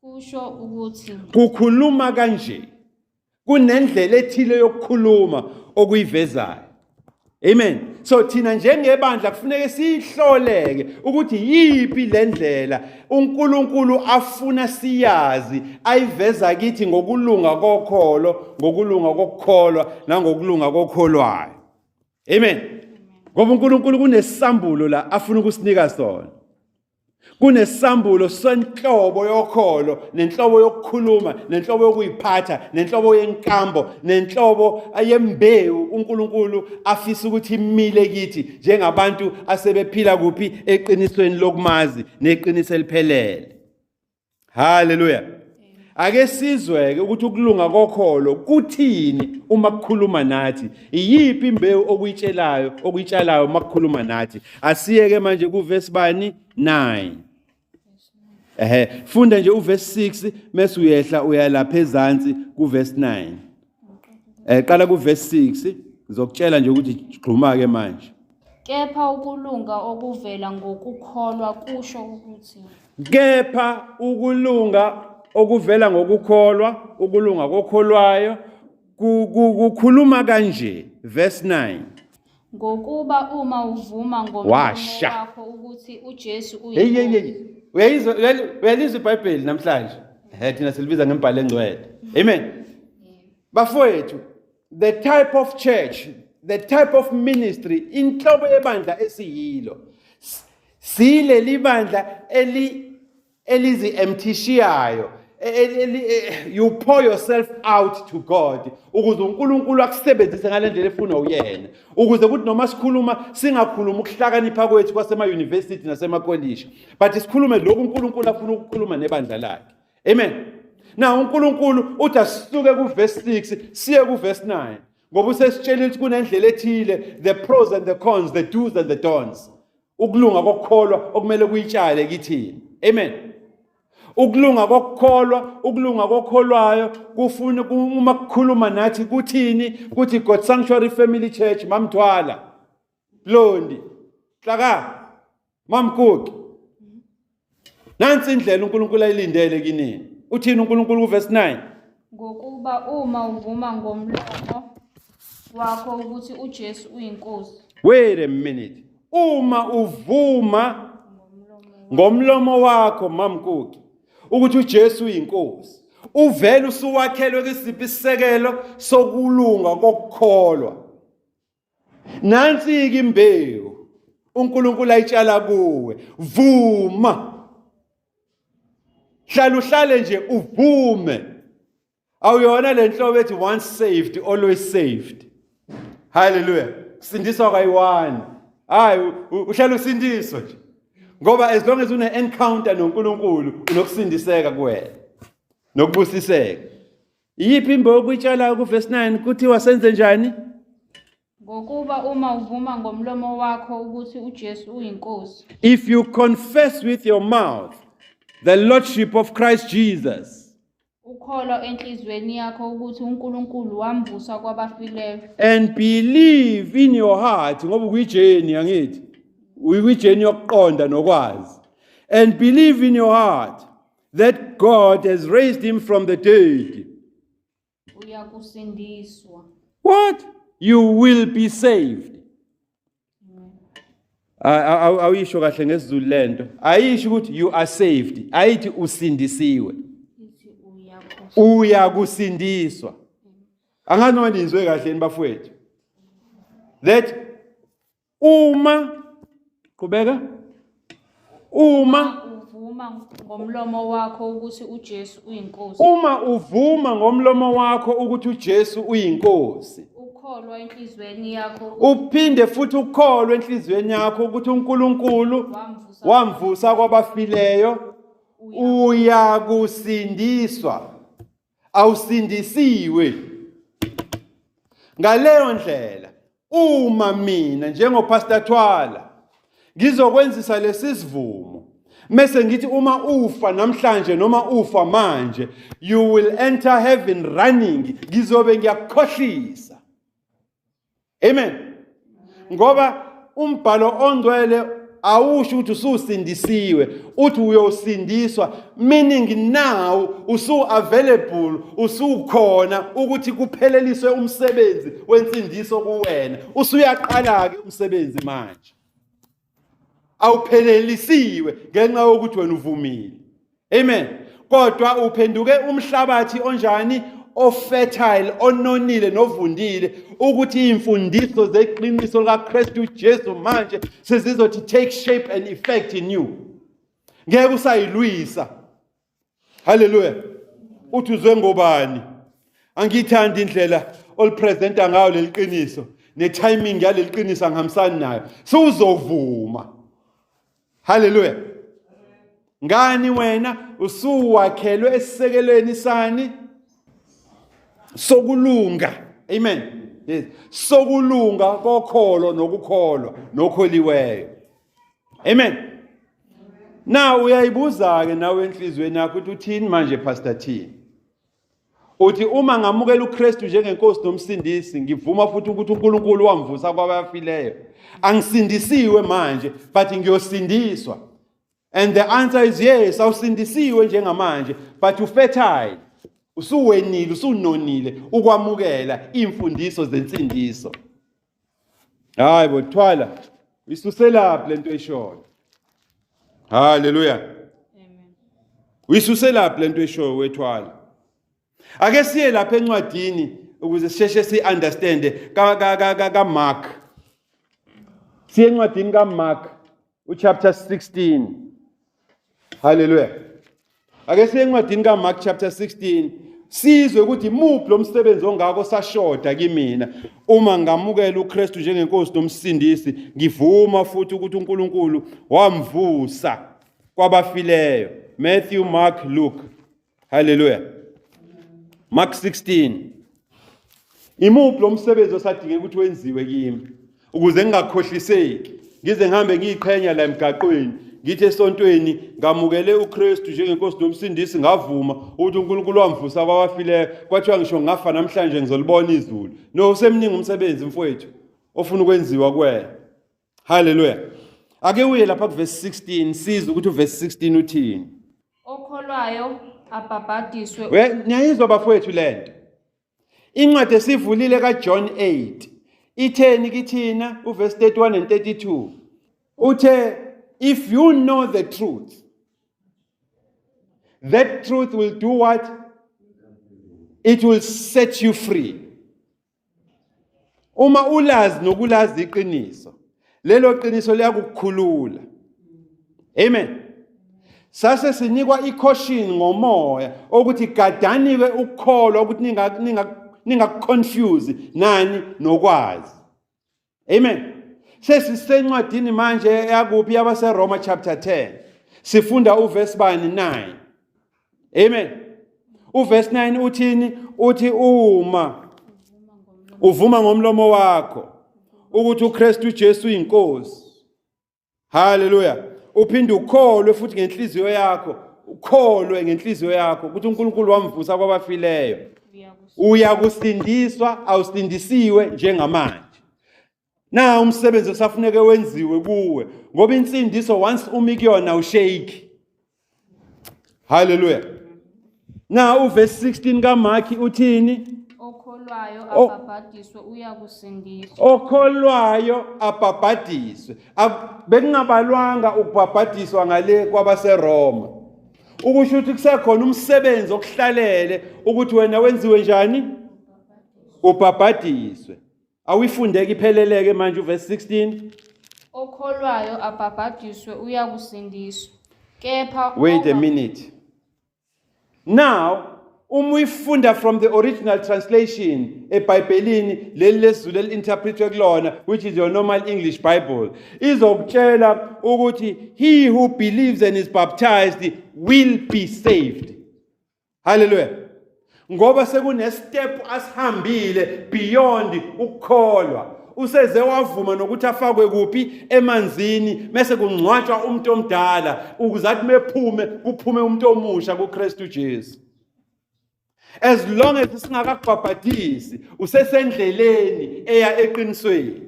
kusho ukuthi kukhuluma kanje. Kunendlela ethile yokukhuluma okuyivezayo. Amen. So thina njengebandla kufuneka sihloleke ukuthi yipi le ndlela uNkulunkulu afuna siyazi ayiveza kithi ngokulunga kokholo, ngokulunga kokukholwa nangokulunga kokholwayo. Amen. Ngoba uNkulunkulu kunesambulo la afuna ukusinika sona. Kunesambulo senhlobo yokholo, nenhlobo yokukhuluma, nenhlobo yokuyiphatha, nenhlobo yenkambo, nenhlobo yembewu uNkulunkulu afisa ukuthi imile kithi njengabantu asebephila kuphi eqinisweni lokumazi neqiniso eliphelele. Hallelujah. Ake sizweke ukuthi ukulunga kokholo kuthini uma kukhuluma nathi. Iyiphi imbewu okuyitshalayo makukhuluma nathi. Asiyeke manje kuverse bani 9. Funda nje uverse 6 mase uyehla uyalapha ezantsi kuverse 9. Qala kuverse 6 ngizokutshela nje ukuthi gxuma ke manje. Kepha ukulunga okuvela ngokukholwa kusho ukuthi. Kepha ukulunga okuvela ngokukholwa, ukulunga kokholwayo kukhuluma kanje verse 9. Ngokuba uma uvuma ngomlomo wakho ukuthi uJesu uyinkosi. Uyalizwa iBhayibheli namhlanje? Thina silibiza ngembhalo engcwele. Amen. Bafowethu, the type of church, the type of ministry, inhlobo yebandla esiyilo. Sileli bandla elizi-empty-shiyayo. You pour yourself out to God ukuze uNkulunkulu akusebenzise ngalendlela efuna uyena, ukuze kuthi noma sikhuluma singakhuluma ukuhlakanipha kwethu kwasema university nasemakolleji, but sikhulume lokhu uNkulunkulu afuna ukukhuluma nebandla lakhe. Amen. Now uNkulunkulu uthi asisuke kuverse 6 siye kuverse 9 ngoba usesitshela ukuthi kunendlela ethile, the pros and the cons, the do's and the don'ts. Ukulunga kokukholwa okumele kuyitshale kithini. Amen. Ukulunga kokukholwa, ukulunga kokholwayo kufuna uma kukhuluma nathi kuthini? Kuthi God Sanctuary Family Church, Mam Twala, Londi, Hlaka, Mam Koki. Nansi indlela uNkulunkulu ayilindele kinini. Uthini uNkulunkulu kuverse 9? Ngokuba uma uvuma ngomlomo wakho ukuthi uJesu uyinkosi. Wait a minute. Uma uvuma ngomlomo wakho Mam Koki ukuthi uJesu uyinkosi, uvela usuwakhelwe kisiphi isisekelo sokulunga kokukholwa. Nansi imbewu uNkulunkulu ayitshala kuwe. Vuma. Uhlale nje uvume. Awuyona lenhlobo ethi once saved always saved. Hallelujah. Sindiswa kayi-1. Hayi uhlala usindiswa nje. Ngoba as long as une-encounter noNkulunkulu unokusindiseka kuwena nokubusiseka. Iyiphi imbewu okuyitshalayo kuverse 9 kuthiwa senze njani? Ngokuba uma uvuma ngomlomo wakho ukuthi uJesu uyinkosi. If you confess with your mouth the lordship of Christ Jesus, ukholwa enhlizweni yakho ukuthi uNkulunkulu wamvusa kwabafileyo, and believe in your heart, ngoba kuyijeni angithi uyijeni yokuqonda nokwazi, and believe in your heart that God has raised him from the dead, uyakusindiswa. what? You will be saved. Awuyisho kahle ngesizulu lento. Ayisho ukuthi you are saved. Ayithi usindisiwe. Uyakusindiswa. Angazi noma nizwe kahle nibafowethu. That uma qhubeka uvuma ngomlomo wakho ukuthi uJesu uyinkosi. Uma uvuma ngomlomo wakho ukuthi uJesu uyinkosi, ukholwa enhlizweni yakho, uphinde futhi ukholwe enhlizweni yakho ukuthi uNkulunkulu wamvusa kwabafileyo, uyakusindiswa. Awusindisiwe. Ngaleyo ndlela uma mina njengopastor Twala ngizokwenzisa lesisivumo, mase ngithi uma ufa namhlanje noma ufa manje, you will enter heaven running, ngizobe ngiyakukhohlisa. Amen. Ngoba umbhalo ongcwele awusho ukuthi ususindisiwe, uthi uyosindiswa, meaning now usu-available, usukhona ukuthi kupheleliswe umsebenzi wensindiso kuwena. Usuyaqala-ke umsebenzi manje. Awuphelelisiwe ngenxa yokuthi wena uvumile. Amen. Kodwa uphenduke umhlabathi onjani? Ofertile, ononile novundile, ukuthi imfundiso zeqiniso likaKristu Jesu manje sezizothi take shape and effect in you. ngeke usayilwisa. Hallelujah. Uthi uzwe ngobani? Angithandi indlela olipresenta ngayo leliqiniso, netiming yaleli qiniso angihambisani nayo. Suzovuma. Hallelujah. Ngani wena usuwakhelwe esisekelweni sani sokulunga. Amen. Yes. Sokulunga kokholo nokukholwa nokholiweyo. Amen. Now uyayibuza ke nawe enhlizweni yakho ukuthi uthini manje Pastor T? Uthi uma ngamukela uKristu njengenkosi nomsindisi ngivuma futhi ukuthi uNkulunkulu wamvusa kwabafileyo. Angisindisiwe manje but ngiyosindiswa. And the answer is yes, awusindisiwe njengamanje but ufertile. Usuwenile, usunonile ukwamukela imfundiso zensindiso. Hayi bo Twala, isuselaphi lento eshoyo. Hallelujah. Amen. Uyisuselaphi lento eshoyo wethwala. Ake siye lapha encwadini ukuze sisheshe si-understand ka Mark. Siye encwadini ka Mark chapter 16. Hallelujah. Ake siye encwadini ka Mark chapter 16. Sizwe ukuthi muphi lo msebenzi ongako sashoda kimina uma ngamukela uKristu njengenkosi nomsindisi ngivuma futhi ukuthi uNkulunkulu wamvusa kwabafileyo. Matthew, Mark, Luke. Hallelujah. Mark 16. Imuphi lo msebenzi osadingeka ukuthi wenziwe kimi ukuze ngingakhohliseki ngize ngihambe ngiyiqhenya la emgaqweni ngithi esontweni ngamukele uKristu njengenkosi nomsindisi ngavuma ukuthi uNkulunkulu wamvusa kwabafileyo kwathiwa ngisho ngafa namhlanje ngizolibona izulu. No, usemningi umsebenzi mfowethu ofuna ukwenziwa kuwena. Hallelujah. Ake uye lapha kuverse 16 sizwe ukuthi uverse 16 uthini. Okholwayo abhabhadiswe. Niyayizwa bafowethu lento. Incwadi esivulile kaJohn 8 itheni kithina uverse 31 and 32. Uthe if you know the truth, that truth will do what? It will set you free. Uma ulazi nokulazi iqiniso, lelo qiniso liyakukhulula. Amen. Sase sinikwa i-caution ngomoya ukuthi gadaniwe ukukholwa ukuthi ningakonfuse nani nokwazi. Amen. Sesisencwadini manje yakuphi yabaseRoma chapter 10. Sifunda uverse bani 9. Amen. Uverse 9 uthini? Uthi uma uvuma ngomlomo wakho ukuthi uKristu Jesu uyinkosi. Hallelujah. Uphinde ukholwe futhi ngenhliziyo yakho, ukholwe ngenhliziyo yakho ukuthi uNkulunkulu wamvusa kwabafileyo. Uyakusindiswa, awusindisiwe njengamanje. Na umsebenzi osafuneke wenziwe kuwe ngoba insindiso once umikuyona ushake. Hallelujah. Na uverse 16 kaMark uthini? Okholwayo abhabhadiswe uyakusindiswa. Okholwayo abhabhadiswe. Bekungabalwanga ukubhabhadiswa ngale kwabaseRoma. Ukusho ukuthi kusekhona umsebenzi okuhlalele ukuthi wena wenziwe njani? Ubhabhadiswe. Awifundeke ipheleleke manje uverse 16. Okholwayo abhabhadiswe uyakusindiswa. Kepha Wait a minute. Now, umuyifunda from the original translation eBhayibhelini leli lesizulu elinterpretwe kulona which is your normal English Bible izokutshela ukuthi he who believes and is baptized will be saved. Hallelujah. Ngoba sekune step asihambile beyond ukukholwa. Useze wavuma nokuthi afakwe kuphi emanzini bese kungcwatshwa umuntu omdala ukuze athi mephume kuphume umuntu omusha kuKristu Jesu. As long as singakakubhabhadisi usesendleleni eya eqinisweni.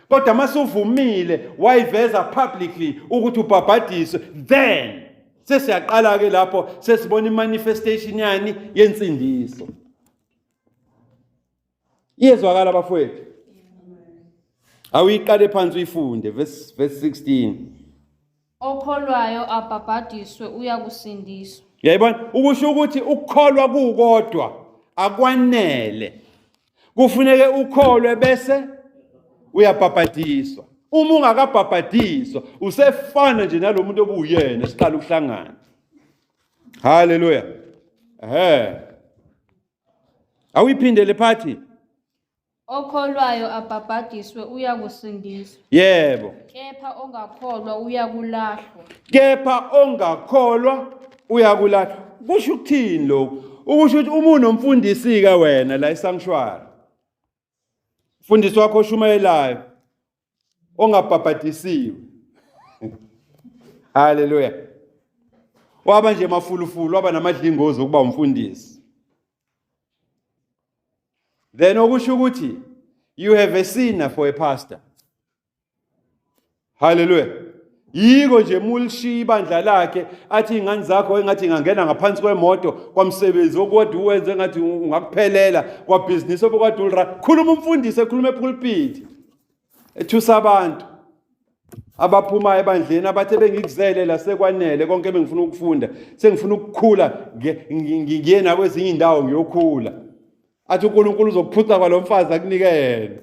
Kodwa masuvumile wayiveza publicly ukuthi ubhabhadiswe, then sesiyaqala ke lapho sesibona imanifestation yani yensindiso. Iyezwakala bafowethu. Awiqale phansi uyifunde verse 16. okholwayo abhabhadiswe uyakusindiswa. Yayibona ukusho ukuthi ukukholwa kukodwa akwanele. Kufuneke ukholwe bese uyabhabhadiswa. Uma ungakabhabhadiswa usefana nje nalomuntu obuyena esiqala ukuhlangana. Hallelujah. Awuyiphindele phathi. Okholwayo abhabhadiswe uyakusindiswa. Yebo. Kepha ongakholwa uyakulahlwa. Kepha ongakholwa uyakulahlwa. Kusho ukuthini lokho? Ukusho ukuthi uma unomfundisi ke wena la esanctuary. Mfundisi wakho oshumayelayo ongabhabhadisiwe. Hallelujah. Waba nje mafulufulu, waba namadlingozi ukuba umfundisi. Then okusho ukuthi you have a sinner for a pastor. Hallelujah. Yiko nje mulishiya ibandla lakhe athi ingane zakho engathi ngangena ngaphansi kwemoto kwamsebenzi okwadi uwenze ngathi ungakuphelela kwa business obukade ulra. Khuluma umfundisi ekhuluma epulpit. Ethusa abantu abaphuma ebandleni abathe bengikuzele la sekwanele konke bengifuna ukufunda sengifuna ukukhula ngiyena kwezinye indawo ngiyokhula. Athi uNkulunkulu uzokuphuca kwalomfazi akunike yena.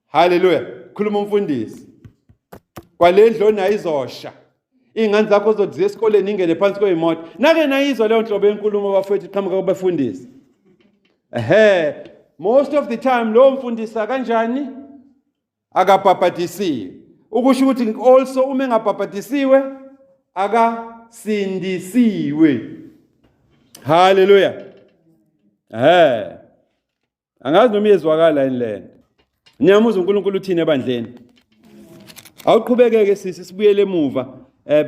Hallelujah. Khuluma umfundisi. Kwalendlo nayo izosha. Ingane zakho zodziya esikoleni ingene phansi kweyimoto. Nake nayizwa leyo nhlobo yenkulumo bafethu qhamuka kubafundisi. Most of the time lo mfundisa kanjani? Akabhabhadisiwe. Ukusho ukuthi also uma engabhabhadisiwe akasindisiwe. Hallelujah. Angazi noma iyezwakala yini lento. Ngiyamuza uNkulunkulu uthini ebandleni. Awuqhubekeke sisi sibuyele emuva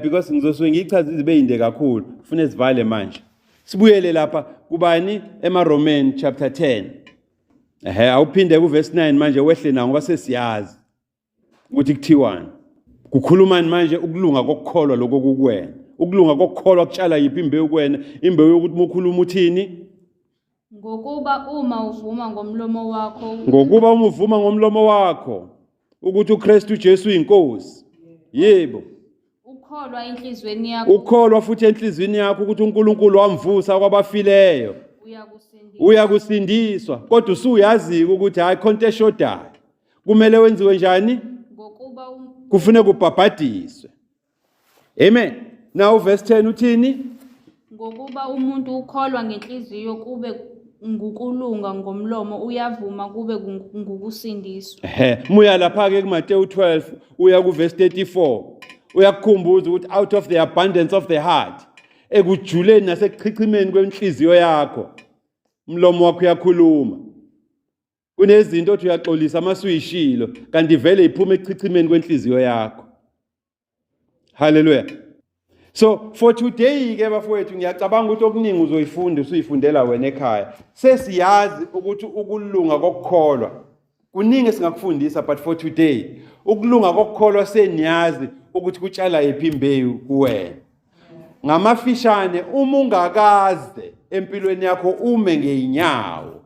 because ngizosuke ngichaza izibe inde kakhulu. Ufune sivale manje. Sibuyele lapha kubani eMaRomani chapter 10. Awuphinde kuverse 9 manje wehle na ngoba sesiyazi ukuthi kuthiwani. Kukhulumani manje ukulunga kokukholwa lokho kukwena. Ukulunga kokukholwa kutshala yiphi imbewu kuwena? Imbewu yokuthi ukhuluma uthini? Ngokuba uma uvuma ngomlomo wakho ukuthi uKristu Jesu uyiNkosi. Yebo. Ukholwa enhlizweni yakho. Ukholwa futhi enhlizweni yakho ukuthi uNkulunkulu wamvusa kwabafileyo. Uyakusindiswa. Kodwa usuyazi ukuthi hayi khonto eshodayo. Kumele wenziwe njani? Ngokuba kufune kubhabhadiswe. Amen. Now verse 10 uthini? Ngokuba umuntu ukholwa ngenhliziyo kube ngukulunga ngomlomo uyavuma kube ngukusindiswa. Muya lapha ke kuMateyu 12 uya kuverse 34 uyakukhumbuza ukuthi out of the abundance of the heart ekujuleni nasekuchichimeni kwenhliziyo yakho umlomo wakho uyakhuluma. Kunezinto othi uyaxolisa masuyishilo kanti vele iphuma ekuchichimeni kwenhliziyo yakho. Hallelujah. So for today ke bafowethu ngiyacabanga ukuthi okuningi uzoyifunda usuyifundela wena ekhaya. Sesiyazi ukuthi ukulunga kokukholwa kuningi singakufundisa but for today ukulunga kokukholwa seniyazi ukuthi kutshala yiphi imbewu kuwena. Ngamafishane uma ungakaze empilweni yakho ume ngeinyawo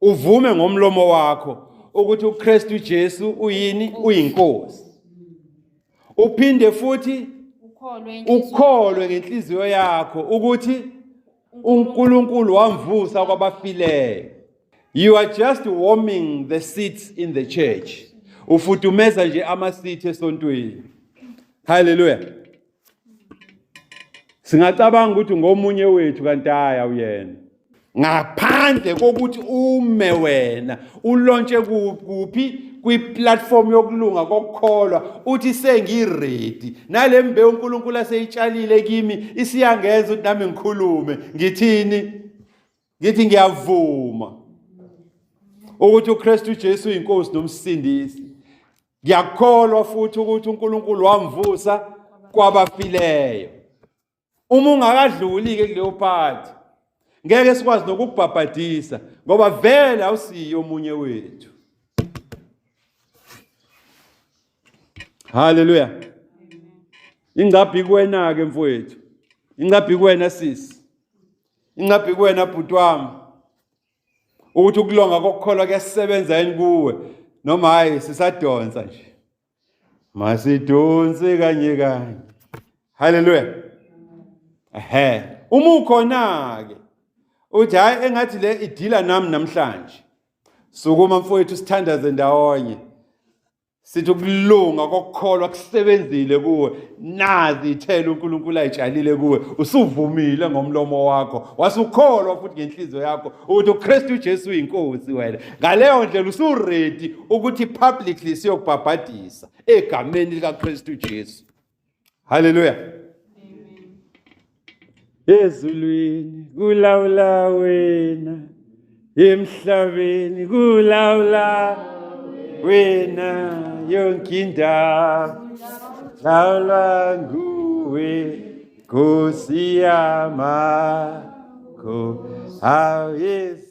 uvume ngomlomo wakho ukuthi uKristu Jesu uyini uyiNkosi. Uphinde futhi ukholwe ngenhliziyo yakho ukuthi uNkulunkulu wamvusa kwabafileyo. You are just warming the seats in the church. Ufuthumeza nje ama-seat esontweni. Hallelujah. Singacabanga ukuthi ngomunye wethu kanti hayi awuyena. Ngaphandle kokuthi ume wena ulontshe kuphi kwi-platform yokulunga kokukholwa uthi sengiready nale mbewu uNkulunkulu aseyitshalile kimi isiyangenza ukuthi nami ngikhulume ngithini ngithi ngiyavuma ukuthi uKristu Jesu uyiNkosi nomsindisi. Ngiyakholwa futhi ukuthi uNkulunkulu wamvusa kwabafileyo. Uma ungakadluli ke kuleyo part ngeke sikwazi nokukubhabhadisa ngoba vele awusiyo omunye wethu. Hallelujah. Ingaphi kuwena ke mfowethu? Ingaphi kuwena sisi? Ingaphi kuwena bhuti wami? Ukuthi ukulonga kokukholwa kuyasebenza yini kuwe noma hayi sisadonsa nje? Masidonse kanye kanye. Hallelujah. Uma ukhona ke uthi hayi engathi le idila nami namhlanje. Sukuma mfowethu sithandaze ndawonye. sithi ukulunga kokukholwa kusebenzile kuwe, nazi ithelo uNkulunkulu ayitshalile kuwe, usuvumile ngomlomo wakho, wasukholwa futhi ngenhliziyo yakho ukuthi uKristu Jesu uyinkosi wena. Ngaleyo ndlela usuready ukuthi publicly siyokubhabhadisa egameni likaKristu Jesu. Hallelujah. Ezulwini kulawula wena, emhlabeni kulawula wena, yonke indawo lawula nguwe, Nkosi yamakho. Yes.